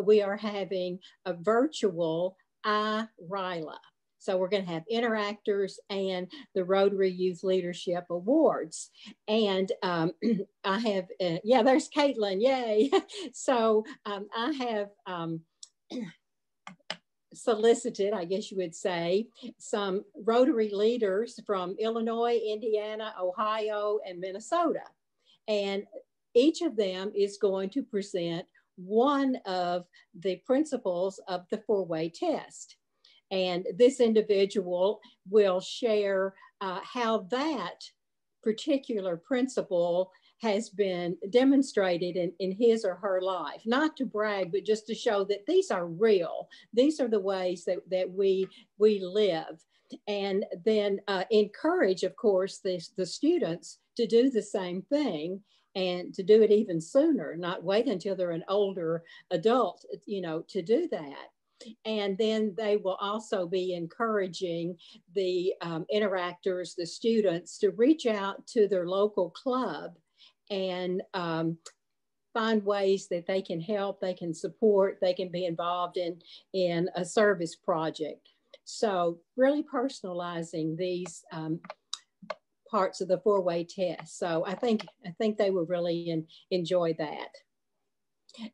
[SPEAKER 11] We are having a virtual IRILA. So we're going to have interactors and the Rotary Youth Leadership Awards. And I have, yeah, there's Caitlin, yay. So I have solicited, I guess you would say, some Rotary leaders from Illinois, Indiana, Ohio, and Minnesota. And each of them is going to present one of the principles of the 4-way test. And this individual will share how that particular principle has been demonstrated in his or her life, not to brag, but just to show that these are real. These are the ways that we live. And then encourage, of course, the students to do the same thing, and to do it even sooner, not wait until they're an older adult, you know, to do that. And then they will also be encouraging the interactors, the students, to reach out to their local club and find ways that they can help, they can support, they can be involved in a service project. So really personalizing these parts of the 4-way test. So I think they will really enjoy that.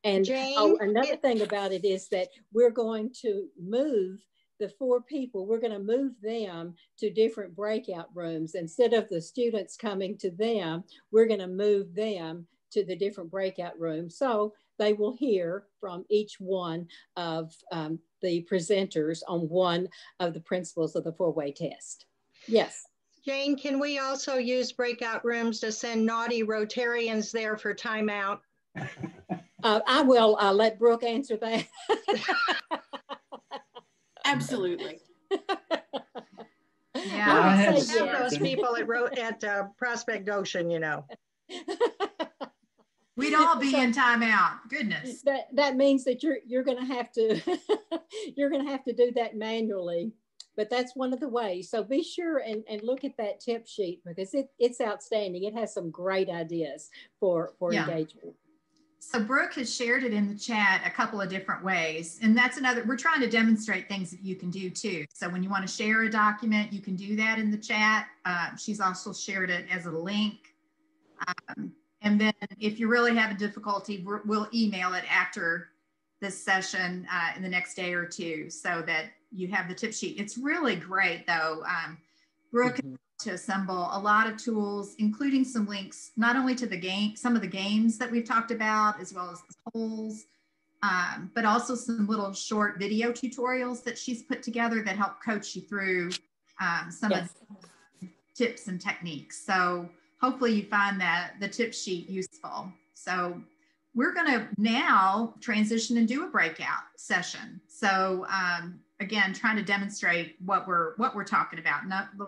[SPEAKER 11] And
[SPEAKER 8] Jane,
[SPEAKER 11] another thing about it is that we're going to move the 4 people, we're going to move them to different breakout rooms. Instead of the students coming to them, we're going to move them to the different breakout rooms. So they will hear from each one of the presenters on one of the principles of the 4-way test. Yes.
[SPEAKER 8] Jane, can we also use breakout rooms to send naughty Rotarians there for timeout?
[SPEAKER 11] I will let Brooke answer that.
[SPEAKER 3] Absolutely.
[SPEAKER 1] Yeah,
[SPEAKER 8] I have those people at Prospect Ocean, you know.
[SPEAKER 1] We'd all be in timeout. Goodness.
[SPEAKER 11] That means that you're going to have to you're going to have to do that manually. But that's one of the ways. So be sure and look at that tip sheet, because it's outstanding. It has some great ideas for engagement.
[SPEAKER 1] So Brooke has shared it in the chat a couple of different ways. And that's another, we're trying to demonstrate things that you can do too. So when you want to share a document, you can do that in the chat. She's also shared it as a link. And then if you really have a difficulty, we'll email it after this session in the next day or two, so that you have the tip sheet. It's really great though. Brooke to assemble a lot of tools, including some links, not only to the game, some of the games that we've talked about, as well as the polls, but also some little short video tutorials that she's put together that help coach you through some of the tips and techniques. So hopefully you find the tip sheet useful. So we're gonna now transition and do a breakout session. So again, trying to demonstrate what we're talking about.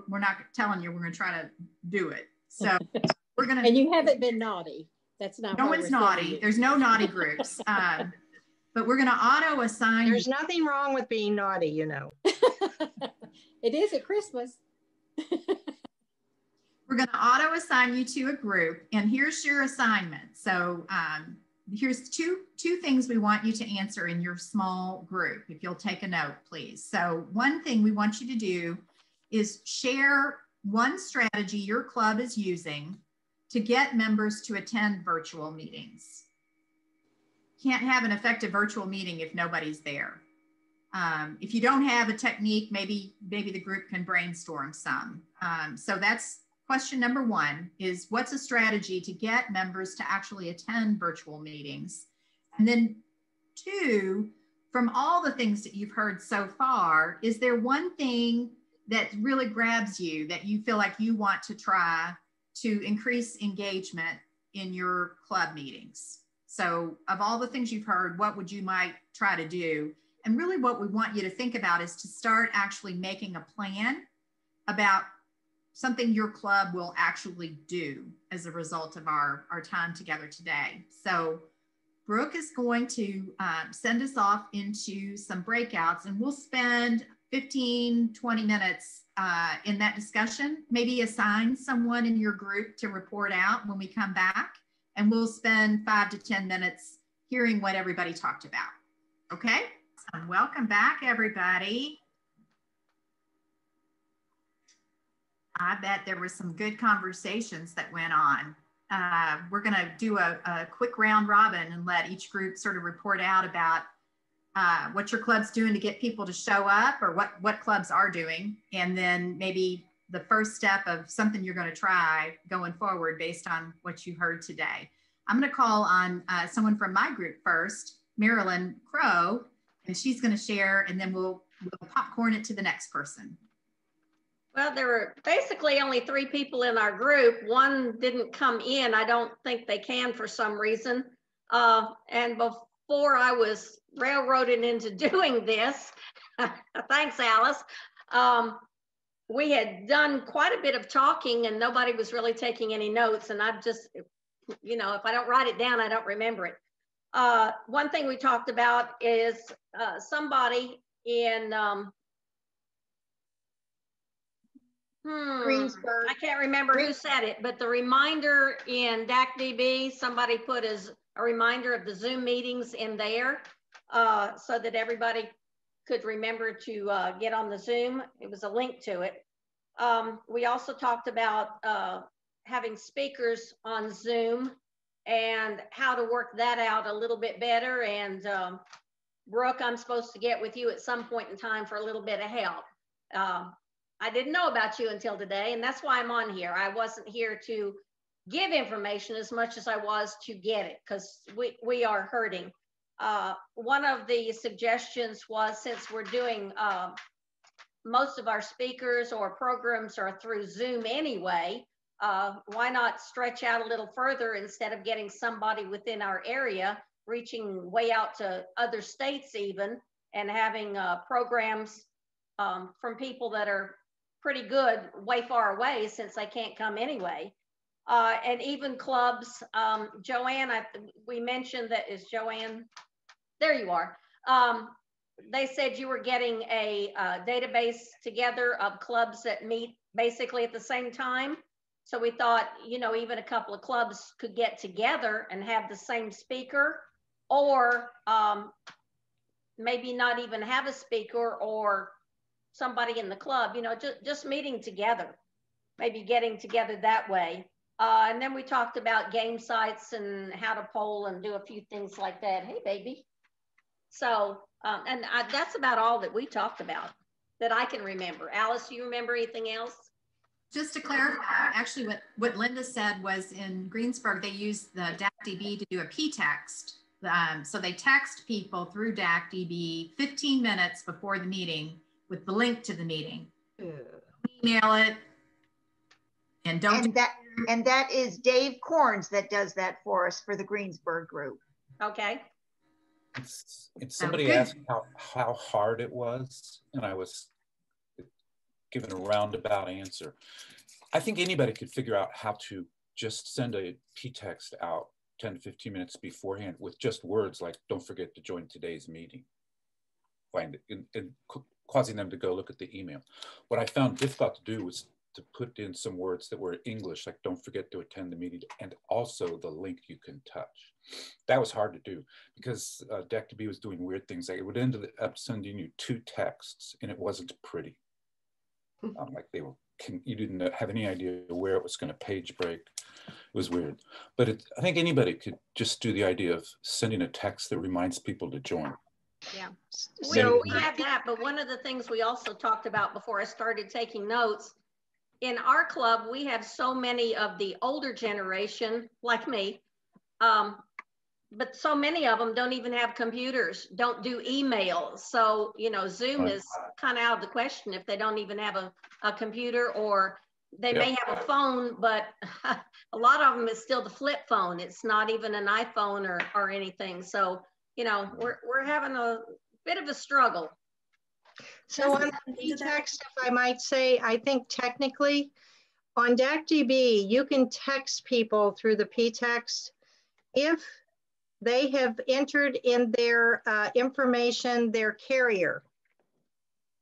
[SPEAKER 1] We're not telling you we're going to try to do it. So we're going to.
[SPEAKER 11] And you haven't been naughty. That's not.
[SPEAKER 1] No one's naughty. There's no naughty groups. But we're going to auto assign.
[SPEAKER 8] There's nothing wrong with being naughty, you know.
[SPEAKER 11] It is at Christmas.
[SPEAKER 1] We're going to auto assign you to a group, and here's your assignment. So here's two things we want you to answer in your small group, if you'll take a note, please. So one thing we want you to do is share one strategy your club is using to get members to attend virtual meetings. Can't have an effective virtual meeting if nobody's there. If you don't have a technique, maybe the group can brainstorm some. So that's question number 1, is what's a strategy to get members to actually attend virtual meetings? And then 2, from all the things that you've heard so far, is there one thing that really grabs you that you feel like you want to try to increase engagement in your club meetings? So of all the things you've heard, what would you might try to do? And really what we want you to think about is to start actually making a plan about something your club will actually do as a result of our time together today. So Brooke is going to send us off into some breakouts, and we'll spend 15, 20 minutes in that discussion. Maybe assign someone in your group to report out when we come back, and we'll spend 5 to 10 minutes hearing what everybody talked about. Okay? So welcome back, everybody. I bet there were some good conversations that went on. We're going to do a quick round robin and let each group sort of report out about what your club's doing to get people to show up, or what clubs are doing, and then maybe the first step of something you're going to try going forward based on what you heard today. I'm going to call on someone from my group first, Marilyn Crow, and she's going to share, and then we'll popcorn it to the next person.
[SPEAKER 12] Well, there were basically only 3 people in our group. One didn't come in. I don't think they can for some reason. And before I was railroaded into doing this, thanks, Alice, we had done quite a bit of talking and nobody was really taking any notes. And I've just, you know, if I don't write it down, I don't remember it. One thing we talked about is somebody in,
[SPEAKER 8] Greensburg.
[SPEAKER 12] I can't remember who said it, but the reminder in DACDB, somebody put as a reminder of the Zoom meetings in there so that everybody could remember to get on the Zoom. It was a link to it. We also talked about having speakers on Zoom and how to work that out a little bit better. And Brooke, I'm supposed to get with you at some point in time for a little bit of help. I didn't know about you until today, and that's why I'm on here. I wasn't here to give information as much as I was to get it, because we are hurting. One of the suggestions was, since we're doing most of our speakers or programs are through Zoom anyway, why not stretch out a little further instead of getting somebody within our area, reaching way out to other states even, and having programs from people that are pretty good way far away, since I can't come anyway. And even clubs, Joanne, we mentioned that, is Joanne, there you are. They said you were getting a database together of clubs that meet basically at the same time. So we thought, you know, even a couple of clubs could get together and have the same speaker, or maybe not even have a speaker, or somebody in the club, you know, just meeting together, maybe getting together that way. And then we talked about game sites and how to poll and do a few things like that. Hey, baby. So, that's about all that we talked about that I can remember. Alice, do you remember anything else?
[SPEAKER 1] Just to clarify, actually what Linda said was, in Greensburg, they use the DACDB to do a P-text. So they text people through DACDB 15 minutes before the meeting with the link to the meeting. Email it, and don't.
[SPEAKER 13] And that is Dave Corns that does that for us for the Greensburg group.
[SPEAKER 12] Okay.
[SPEAKER 7] Somebody asked how hard it was, and I was given a roundabout answer. I think anybody could figure out how to just send a P-text out 10 to 15 minutes beforehand with just words like, don't forget to join today's meeting. Find it, and causing them to go look at the email. What I found difficult to do was to put in some words that were English, like don't forget to attend the meeting, and also the link you can touch. That was hard to do because DACDB was doing weird things. Like it would end up sending you 2 texts, and it wasn't pretty. Like they were, you didn't have any idea where it was going to page break. It was weird. But I think anybody could just do the idea of sending a text that reminds people to join.
[SPEAKER 12] Yeah, so we have that, but one of the things we also talked about before I started taking notes, in our club, we have so many of the older generation, like me, but so many of them don't even have computers, don't do emails. So, you know, Zoom is kind of out of the question if they don't even have a computer, or they may have a phone, but a lot of them is still the flip phone. It's not even an iPhone or anything. So, you know, we're having a bit of a struggle.
[SPEAKER 8] So on e-text, if I might say, I think technically on DACDB, you can text people through the p-text if they have entered in their information, their carrier.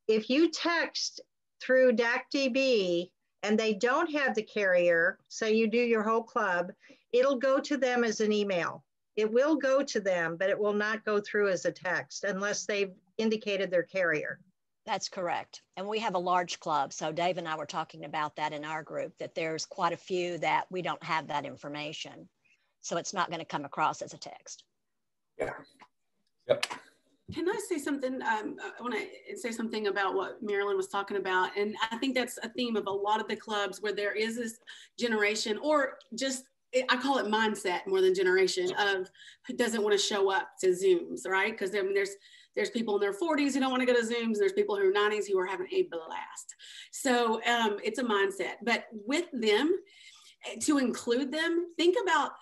[SPEAKER 8] If you text through DACDB and they don't have the carrier, so you do your whole club, it'll go to them as an email. It will go to them, but it will not go through as a text unless they've indicated their carrier.
[SPEAKER 4] That's correct. And we have a large club. So Dave and I were talking about that in our group, that there's quite a few that we don't have that information. So it's not going to come across as a text.
[SPEAKER 7] Yeah. Yep.
[SPEAKER 3] Can I say something? I want to say something about what Marilyn was talking about. And I think that's a theme of a lot of the clubs where there is this generation, or just, I call it mindset more than generation, of who doesn't want to show up to Zooms, right? Because I mean, there's people in their 40s who don't want to go to Zooms. There's people who are 90s who are having a blast. So it's a mindset. But with them, to include them, think about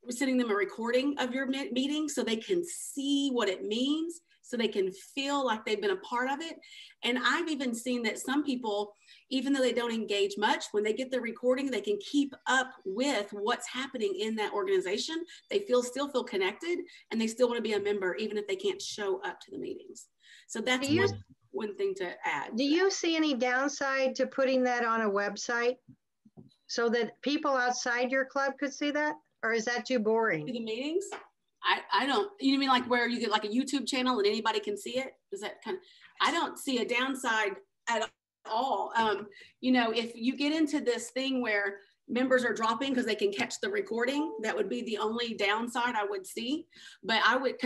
[SPEAKER 3] sending them a recording of your meeting so they can see what it means, so they can feel like they've been a part of it. And I've even seen that some people, even though they don't engage much, when they get the recording, they can keep up with what's happening in that organization. They still feel connected, and they still want to be a member, even if they can't show up to the meetings. So that's one thing to add.
[SPEAKER 8] Do you see any downside to putting that on a website so that people outside your club could see that? Or is that too boring?
[SPEAKER 3] The meetings? I don't, you mean like where you get like a YouTube channel and anybody can see it? Is that kind of, I don't see a downside at all. You know, if you get into this thing where members are dropping because they can catch the recording, that would be the only downside I would see. But I would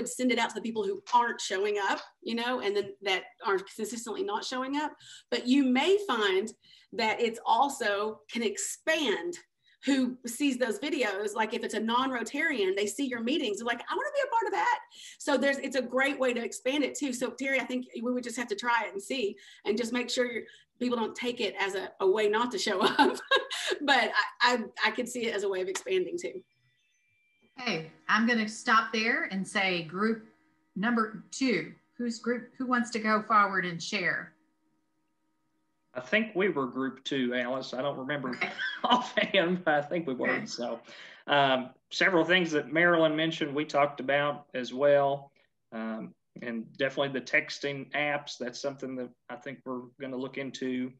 [SPEAKER 3] send it out to the people who aren't showing up, you know, and then that are consistently not showing up. But you may find that it's also can expand who sees those videos. Like if it's a non-Rotarian, they see your meetings, they're like, I want to be a part of that. So it's a great way to expand it too. So Terry, I think we would just have to try it and see, and just make sure people don't take it as a way not to show up. But I could see it as a way of expanding too.
[SPEAKER 1] Okay, I'm going to stop there and say group number 2. Who wants to go forward and share?
[SPEAKER 14] I think we were group 2, Alice. I don't remember offhand, but I think we were. Okay. So several things that Marilyn mentioned, we talked about as well. And definitely the texting apps, that's something that I think we're going to look into.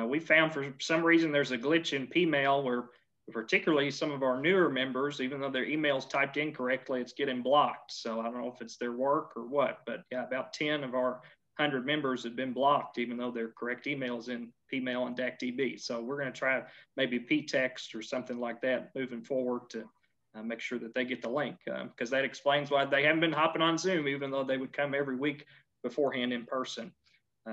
[SPEAKER 14] We found for some reason there's a glitch in Pmail where particularly some of our newer members, even though their email's typed in correctly, it's getting blocked. So I don't know if it's their work or what, but yeah, about 10 of our 100 members have been blocked, even though their correct emails in Pmail and DACDB. So we're going to try maybe p-text or something like that moving forward to make sure that they get the link, because that explains why they haven't been hopping on Zoom, even though they would come every week beforehand in person.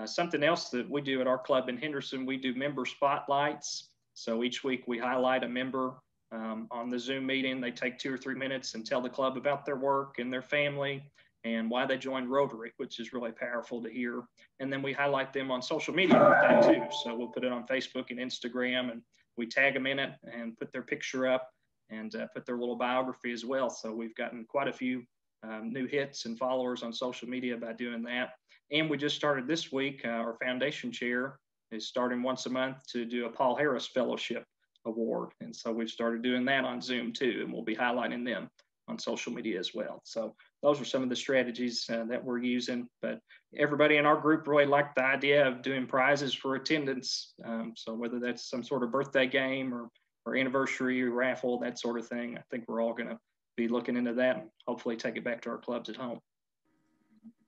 [SPEAKER 14] Something else that we do at our club in Henderson, we do member spotlights. So each week we highlight a member on the Zoom meeting. They take 2 or 3 minutes and tell the club about their work and their family and why they joined Rotary, which is really powerful to hear. And then we highlight them on social media with that too. So we'll put it on Facebook and Instagram, and we tag them in it and put their picture up and put their little biography as well. So we've gotten quite a few new hits and followers on social media by doing that. And we just started this week, our foundation chair is starting once a month to do a Paul Harris Fellowship Award. And so we've started doing that on Zoom too, and we'll be highlighting them on social media as well. So those are some of the strategies that we're using, but everybody in our group really liked the idea of doing prizes for attendance. So whether that's some sort of birthday game or anniversary or raffle, that sort of thing, I think we're all going to be looking into that and hopefully take it back to our clubs at home.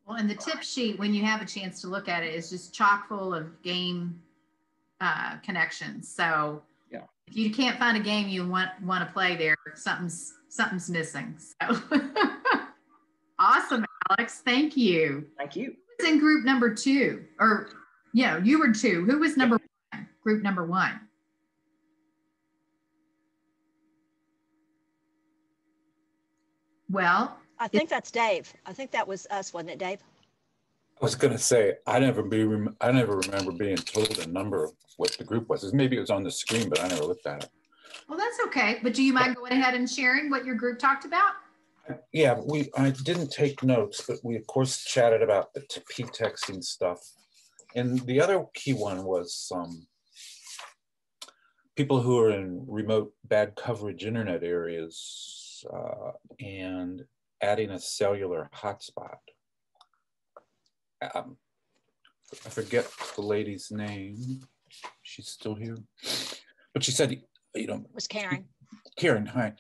[SPEAKER 1] Well, and the tip sheet, when you have a chance to look at it, is just chock full of game connections. So yeah, if you can't find a game you want to play there, something's missing. So awesome, Alex. Thank you.
[SPEAKER 14] Thank you.
[SPEAKER 1] Who was in group number 2? Or yeah, you were 2. Who was number 1? Group number 1. Well,
[SPEAKER 4] I think that's Dave. I think that was us, wasn't it, Dave?
[SPEAKER 7] I was going to say, I never remember being told a number of what the group was. Maybe it was on the screen, but I never looked at it.
[SPEAKER 1] Well, that's okay. But do you mind going ahead and sharing what your group talked about?
[SPEAKER 7] Yeah, I didn't take notes, but we of course chatted about the p-texting stuff. And the other key one was people who are in remote bad coverage internet areas and adding a cellular hotspot. I forget the lady's name. She's still here. But she said, you know.
[SPEAKER 4] It was Karen.
[SPEAKER 7] Karen, hi.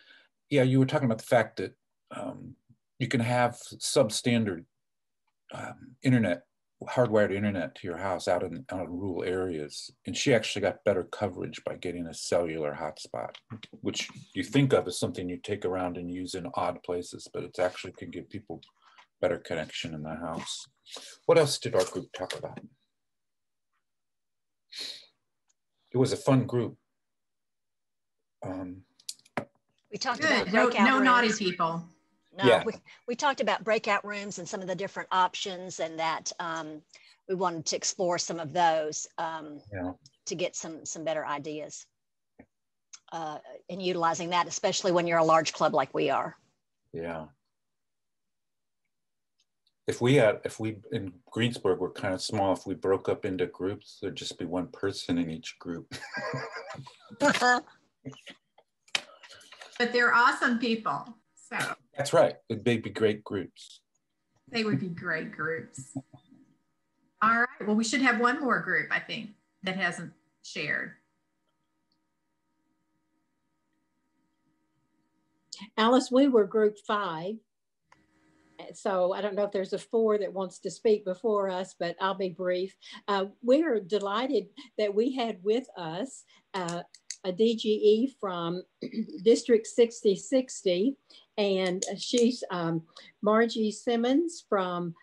[SPEAKER 7] Yeah, you were talking about the fact that you can have substandard internet, hardwired internet to your house out in rural areas. And she actually got better coverage by getting a cellular hotspot, which you think of as something you take around and use in odd places, but it actually can give people better connection in the house. What else did our group talk about? It was a fun group.
[SPEAKER 4] We talked
[SPEAKER 1] Good.
[SPEAKER 4] about breakout
[SPEAKER 1] no
[SPEAKER 4] rooms.
[SPEAKER 1] naughty people.
[SPEAKER 4] No,
[SPEAKER 7] yeah.
[SPEAKER 4] we talked about breakout rooms and some of the different options, and that we wanted to explore some of those to get some better ideas in utilizing that, especially when you're a large club like we are.
[SPEAKER 7] Yeah. If we in Greensburg, we're kind of small. If we broke up into groups, there'd just be one person in each group.
[SPEAKER 1] But they're awesome people. So
[SPEAKER 7] that's right. They'd be great groups.
[SPEAKER 1] They would be great groups. All right. Well, we should have one more group, I think, that hasn't shared.
[SPEAKER 11] Alice, we were group 5. So I don't know if there's a 4 that wants to speak before us, but I'll be brief. We are delighted that we had with us a DGE from District 6060, and she's Margie Simmons from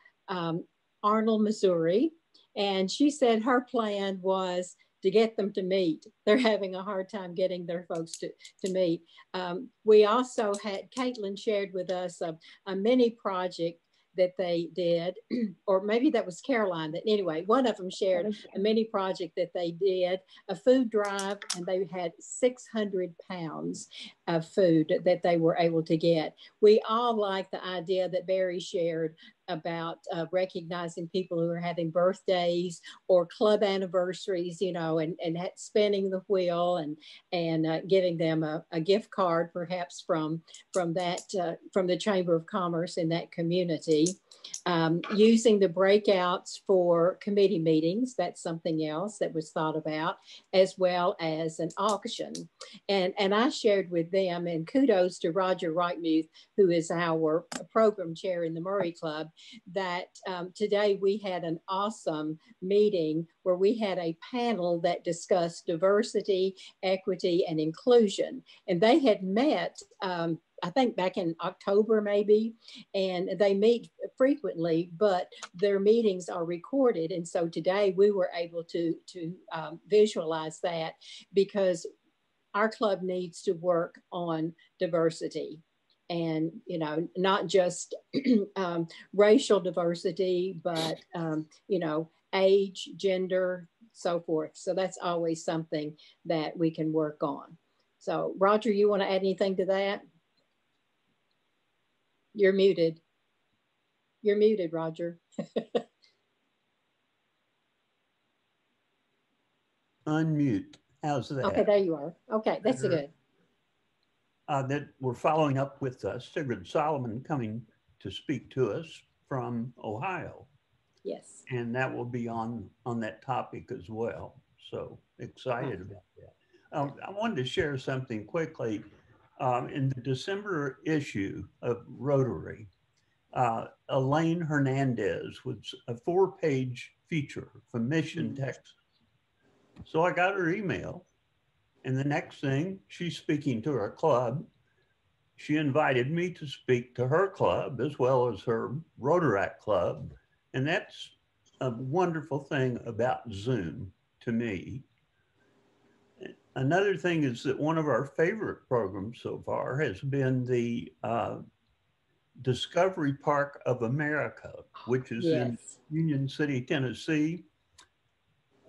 [SPEAKER 11] Arnold, Missouri. And she said her plan was to get them to meet. They're having a hard time getting their folks to meet. We also had, Caitlin shared with us a mini project that they did, or maybe that was Caroline, that anyway, one of them shared a mini project that they did, a food drive, and they had 600 pounds of food that they were able to get. We all like the idea that Barry shared about recognizing people who are having birthdays or club anniversaries, you know, and spinning the wheel and giving them a gift card, perhaps from the Chamber of Commerce in that community. Using the breakouts for committee meetings, that's something else that was thought about, as well as an auction. And I shared with them, and kudos to Roger Reitmuth, who is our program chair in the Murray Club, that today we had an awesome meeting where we had a panel that discussed diversity, equity, and inclusion. And they had met, I think back in October maybe, and they meet frequently, but their meetings are recorded. And so today we were able to visualize that, because our club needs to work on diversity. And, you know, not just racial diversity, but, you know, age, gender, so forth. So that's always something that we can work on. So Roger, you want to add anything to that? You're muted. You're muted, Roger.
[SPEAKER 6] Unmute. How's that?
[SPEAKER 11] Okay, there you are. Okay, that's good.
[SPEAKER 6] That we're following up with Sigrid Solomon coming to speak to us from Ohio.
[SPEAKER 11] Yes.
[SPEAKER 6] And that will be on that topic as well. So excited about that. I wanted to share something quickly. In the December issue of Rotary, Elaine Hernandez was a 4-page feature from Mission, Texas. So I got her email, and the next thing, she's speaking to her club. She invited me to speak to her club as well as her Rotaract club. And that's a wonderful thing about Zoom to me. Another thing is that one of our favorite programs so far has been the Discovery Park of America, which is in Union City, Tennessee.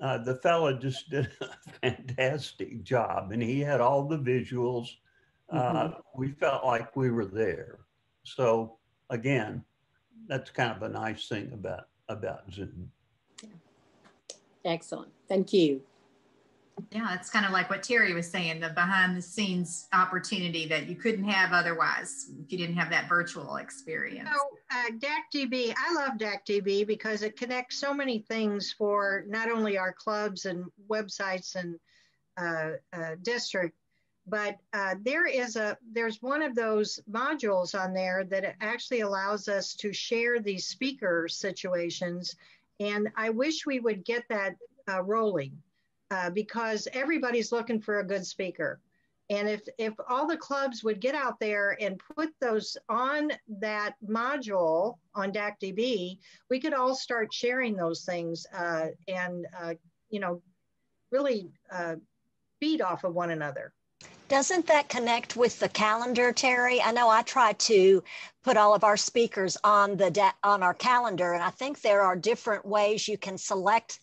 [SPEAKER 6] The fella just did a fantastic job, and he had all the visuals. We felt like we were there. So again, that's kind of a nice thing about Zoom.
[SPEAKER 11] Excellent. Thank you.
[SPEAKER 1] Yeah, it's kind of like what Terry was saying, the behind the scenes opportunity that you couldn't have otherwise if you didn't have that virtual experience.
[SPEAKER 8] So DACDB, I love DACDB because it connects so many things for not only our clubs and websites and district, but there's one of those modules on there that actually allows us to share these speaker situations. And I wish we would get that rolling. Because everybody's looking for a good speaker. And if all the clubs would get out there and put those on that module on DACDB, we could all start sharing those things and really feed off of one another.
[SPEAKER 4] Doesn't that connect with the calendar, Terry? I know I try to put all of our speakers on our calendar, and I think there are different ways you can select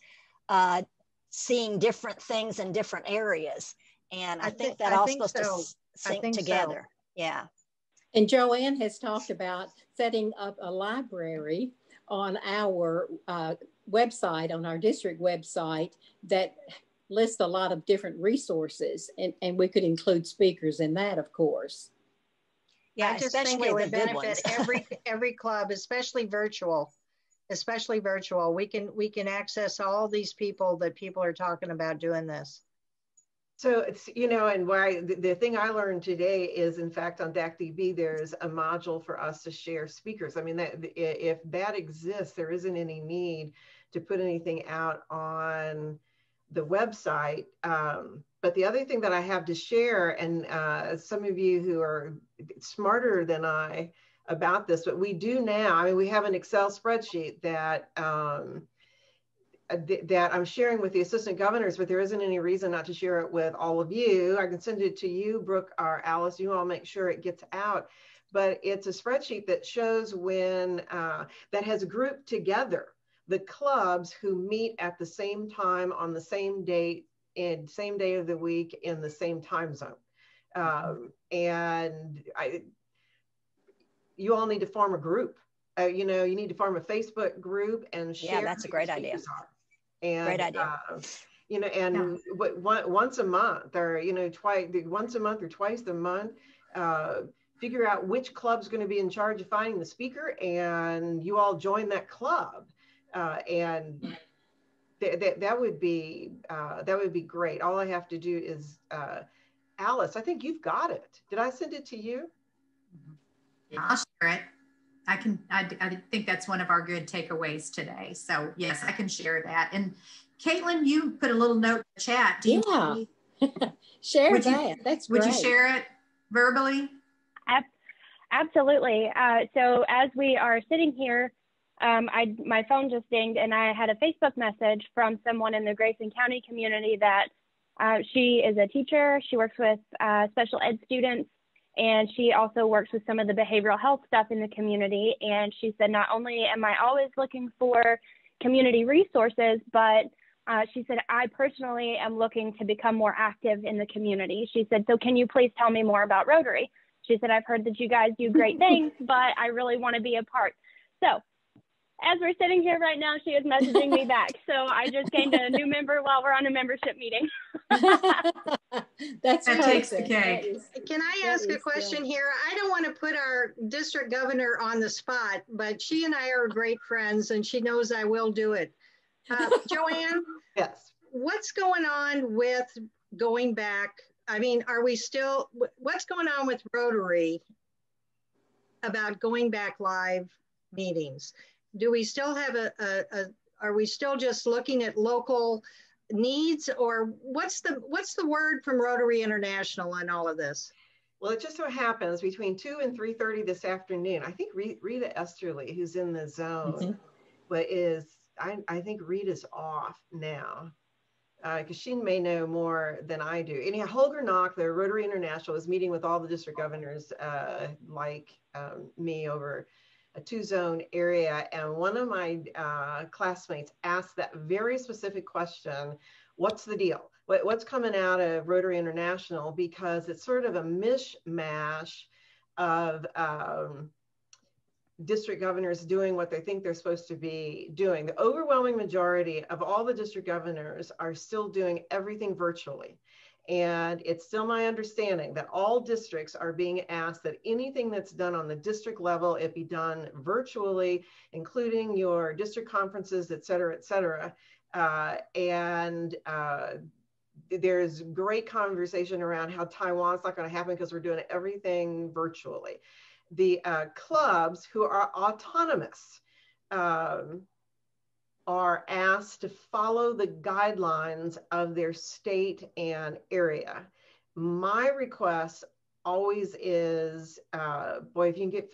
[SPEAKER 4] seeing different things in different areas. And I think that all supposed to sync together. Yeah.
[SPEAKER 11] And Joanne has talked about setting up a library on our website, on our district website, that lists a lot of different resources. And we could include speakers in that, of course.
[SPEAKER 8] Yeah, I just think it would benefit every club, especially virtual. We can access all these people that people are talking about doing this.
[SPEAKER 2] So it's, and why the thing I learned today is, in fact, on DACDB, there's a module for us to share speakers. I mean, that if that exists, there isn't any need to put anything out on the website. But the other thing that I have to share, and some of you who are smarter than I about this, but we do now. I mean, we have an Excel spreadsheet that that I'm sharing with the assistant governors, but there isn't any reason not to share it with all of you. I can send it to you, Brooke or Alice. You all make sure it gets out. But it's a spreadsheet that shows when that has grouped together the clubs who meet at the same time on the same date and same day of the week in the same time zone. And you all need to form a group. You need to form a Facebook group and share.
[SPEAKER 4] Yeah, that's a great idea.
[SPEAKER 2] And,
[SPEAKER 4] great idea.
[SPEAKER 2] Once a month, or once a month or twice a month, figure out which club's going to be in charge of finding the speaker, and you all join that club, and that would be great. All I have to do is, Alice, I think you've got it. Did I send it to you?
[SPEAKER 1] Yeah, I'll share it. I think that's one of our good takeaways today. So yes, I can share that. And Caitlin, you put a little note in the chat.
[SPEAKER 11] Share that. That's great.
[SPEAKER 1] Would you share it verbally?
[SPEAKER 15] Absolutely. So as we are sitting here, my phone just dinged, and I had a Facebook message from someone in the Grayson County community that she is a teacher. She works with special ed students, and she also works with some of the behavioral health stuff in the community. And she said, not only am I always looking for community resources, but she said, I personally am looking to become more active in the community. She said, so can you please tell me more about Rotary? She said, I've heard that you guys do great things, but I really want to be a part. So as we're sitting here right now, she is messaging me back. So I just gained a new member while we're on a membership meeting.
[SPEAKER 11] That
[SPEAKER 1] takes the cake.
[SPEAKER 8] Can I ask a question here? I don't want to put our district governor on the spot, but she and I are great friends, and she knows I will do it. Joanne?
[SPEAKER 2] Yes.
[SPEAKER 8] What's going on with going back? I mean, what's going on with Rotary about going back live meetings? Do we still have are we still just looking at local needs, or what's the word from Rotary International on all of this?
[SPEAKER 2] Well, it just so happens between 2 and 3:30 this afternoon, I think Rita Esterly, who's in the zone, but I think Rita's off now. because she may know more than I do. Anyhow, Holger Knock, the Rotary International, is meeting with all the district governors like me over a 2-zone area. And one of my classmates asked that very specific question, what's the deal? What's coming out of Rotary International? Because it's sort of a mishmash of district governors doing what they think they're supposed to be doing. The overwhelming majority of all the district governors are still doing everything virtually. And it's still my understanding that all districts are being asked that anything that's done on the district level, it be done virtually, including your district conferences, et cetera, et cetera. There's great conversation around how Taiwan's not going to happen because we're doing everything virtually. The clubs who are autonomous are asked to follow the guidelines of their state and area. My request always is, boy, if you can get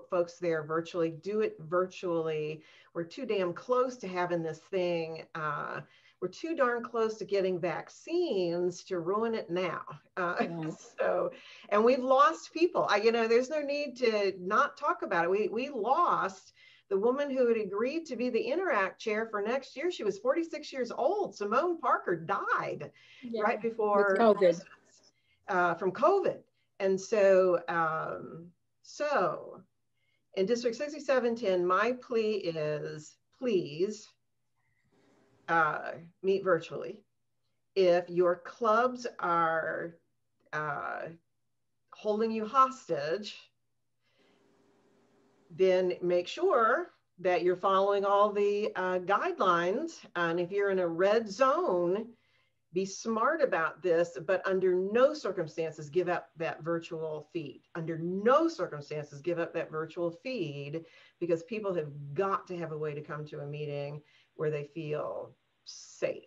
[SPEAKER 2] folks there virtually, do it virtually. We're too damn close to having this thing. We're too darn close to getting vaccines to ruin it now. And we've lost people. There's no need to not talk about it. We lost the woman who had agreed to be the Interact chair for next year. She was 46 years old. Simone Parker died right before COVID. From COVID. And so in District 6710, my plea is, please meet virtually. If your clubs are holding you hostage, then make sure that you're following all the guidelines. And if you're in a red zone, be smart about this, but under no circumstances give up that virtual feed. Under no circumstances give up that virtual feed, because people have got to have a way to come to a meeting where they feel safe.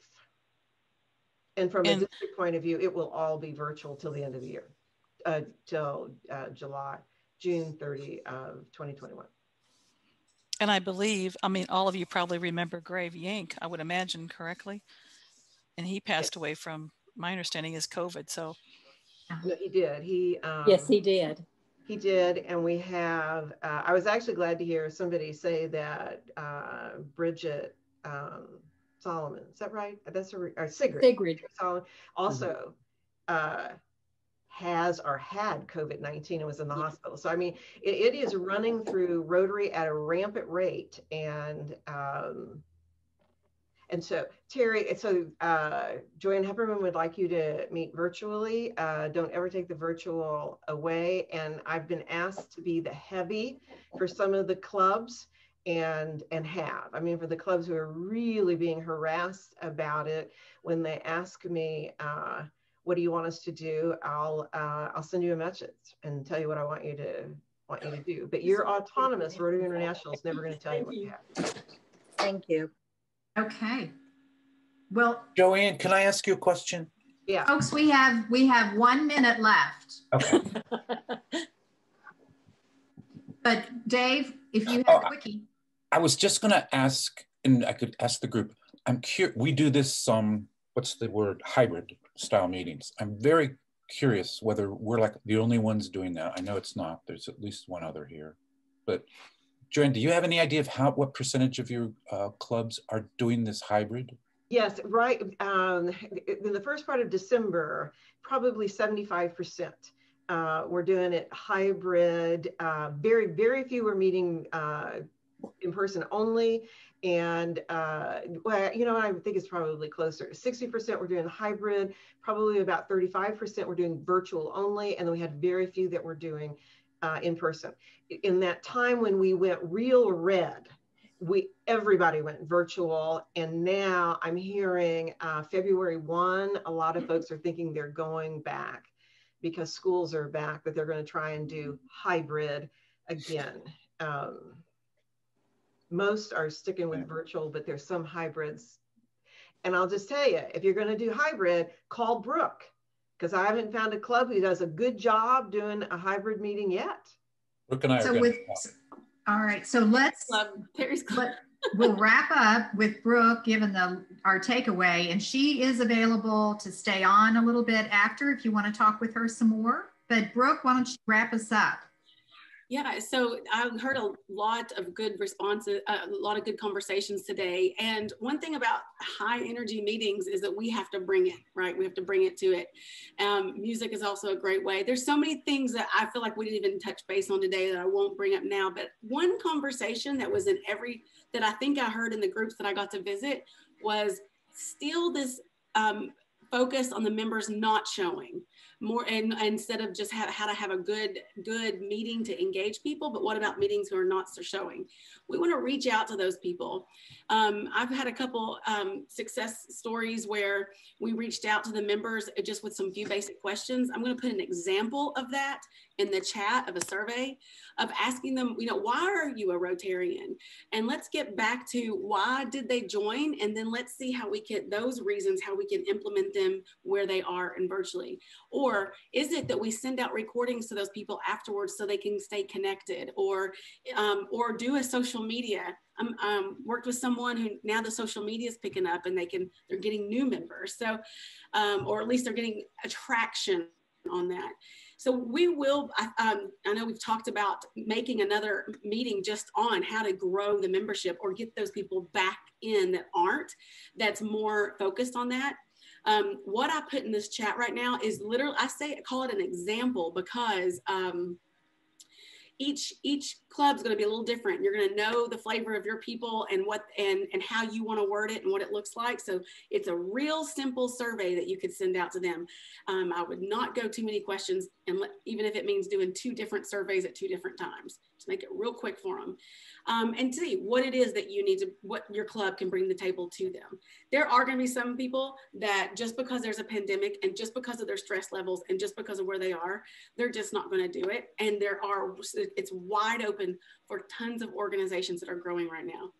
[SPEAKER 2] And from a district point of view, it will all be virtual till the end of the year, till June 30 of 2021.
[SPEAKER 5] And I believe, all of you probably remember Grave Yank, I would imagine, correctly? And he passed away from, my understanding is COVID, so.
[SPEAKER 2] No, he did.
[SPEAKER 11] Yes, he did.
[SPEAKER 2] He did, and we have, I was actually glad to hear somebody say that Bridget Solomon, is that right? That's Sigrid Solomon also has or had COVID-19 and was in the hospital. So, it is running through Rotary at a rampant rate. And so, Terry, Joanne Hepperman would like you to meet virtually. Don't ever take the virtual away. And I've been asked to be the heavy for some of the clubs and have. For the clubs who are really being harassed about it, when they ask me, what do you want us to do? I'll send you a message and tell you what I want you to do. But you're autonomous. Rotary International is never going to tell you what you have.
[SPEAKER 8] Thank you.
[SPEAKER 1] Okay. Well,
[SPEAKER 7] Joanne, can I ask you a question?
[SPEAKER 2] Yeah.
[SPEAKER 1] Folks, we have 1 minute left.
[SPEAKER 7] Okay.
[SPEAKER 1] But Dave, if you have a quickie.
[SPEAKER 7] I was just going to ask, and I could ask the group, I'm curious, we do this, what's the word, hybrid style meetings. I'm very curious whether we're like the only ones doing that. I know it's not, there's at least one other here. But Joanne, do you have any idea of what percentage of your clubs are doing this hybrid?
[SPEAKER 2] Yes, right. In the first part of December, probably 75%. We're doing it hybrid. Very, very few were meeting in person only. And I think it's probably closer. 60% were doing hybrid, probably about 35% were doing virtual only. And then we had very few that were doing in person. In that time when we went real red, everybody went virtual. And now I'm hearing February 1, a lot of folks are thinking they're going back because schools are back, but they're going to try and do hybrid again. Most are sticking with virtual, but there's some hybrids. And I'll just tell you, if you're going to do hybrid, call Brooke, because I haven't found a club who does a good job doing a hybrid meeting yet.
[SPEAKER 7] Brooke and I are
[SPEAKER 1] all right, so let's we'll wrap up with Brooke giving our takeaway, and she is available to stay on a little bit after if you want to talk with her some more. But Brooke, why don't you wrap us up?
[SPEAKER 3] Yeah, so I heard a lot of good responses, a lot of good conversations today. And one thing about high energy meetings is that we have to bring it, right? We have to bring it to it. Music is also a great way. There's so many things that I feel like we didn't even touch base on today that I won't bring up now. But one conversation that was that I think I heard in the groups that I got to visit was still this focus on the members not showing more, and instead of just how to have a good meeting to engage people, but what about meetings who are not so showing? We want to reach out to those people. I've had a couple success stories where we reached out to the members just with some few basic questions. I'm going to put an example of that in the chat of a survey of asking them, why are you a Rotarian? And let's get back to why did they join? And then let's see how we can, those reasons, how we can implement them where they are and virtually. Or is it that we send out recordings to those people afterwards so they can stay connected, or do a social media? Worked with someone who now the social media is picking up and they're getting new members. So, or at least they're getting attraction on that. So we will, I know we've talked about making another meeting just on how to grow the membership or get those people back in that aren't, that's more focused on that. What I put in this chat right now is literally, call it an example because each club's going to be a little different. You're going to know the flavor of your people and and how you want to word it and what it looks like. So it's a real simple survey that you could send out to them. I would not go too many questions, and even if it means doing 2 different surveys at 2 different times. Just make it real quick for them, and see what it is that you need to, what your club can bring to the table to them. There are going to be some people that just because there's a pandemic and just because of their stress levels and just because of where they are, they're just not going to do it. And it's wide open for tons of organizations that are growing right now.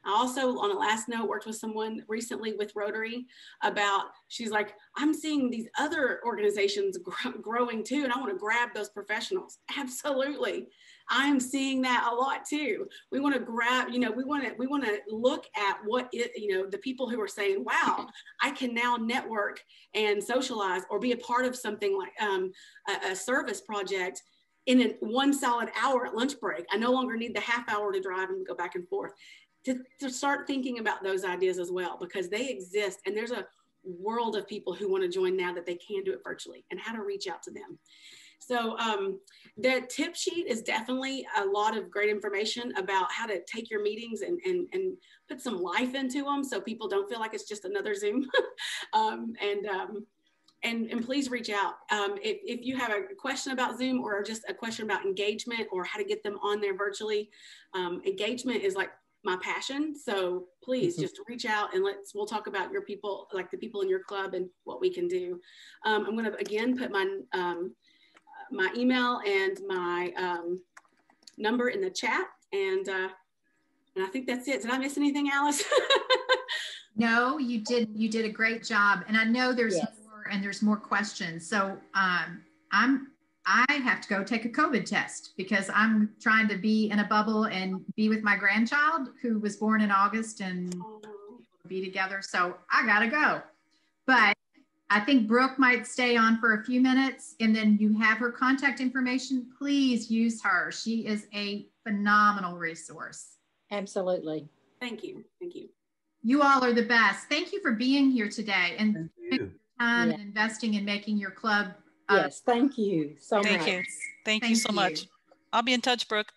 [SPEAKER 3] I also, on a last note, worked with someone recently with Rotary about, she's like, I'm seeing these other organizations growing too, and I want to grab those professionals. Absolutely. I am seeing that a lot too. We want to grab, we want to look at the people who are saying, wow, I can now network and socialize or be a part of something like a service project in one solid hour at lunch break. I no longer need the half hour to drive and go back and forth. To start thinking about those ideas as well, because they exist and there's a world of people who want to join now that they can do it virtually, and how to reach out to them. So the tip sheet is definitely a lot of great information about how to take your meetings and put some life into them so people don't feel like it's just another Zoom. And please reach out. If you have a question about Zoom or just a question about engagement or how to get them on there virtually, engagement is like my passion. So please just reach out and we'll talk about your people, like the people in your club and what we can do. I'm going to again put my my email and my number in the chat, and I think that's it. Did I miss anything, Alice?
[SPEAKER 1] No, you did a great job, and I know there's more and there's more questions. So I have to go take a COVID test because I'm trying to be in a bubble and be with my grandchild who was born in August and be together. So I gotta go. But I think Brooke might stay on for a few minutes, and then you have her contact information. Please use her. She is a phenomenal resource.
[SPEAKER 11] Absolutely.
[SPEAKER 3] Thank you. Thank you.
[SPEAKER 1] You all are the best. Thank you for being here today and time and investing in making your club.
[SPEAKER 11] Yes, thank you so much.
[SPEAKER 5] Thank you so much. I'll be in touch, Brooke.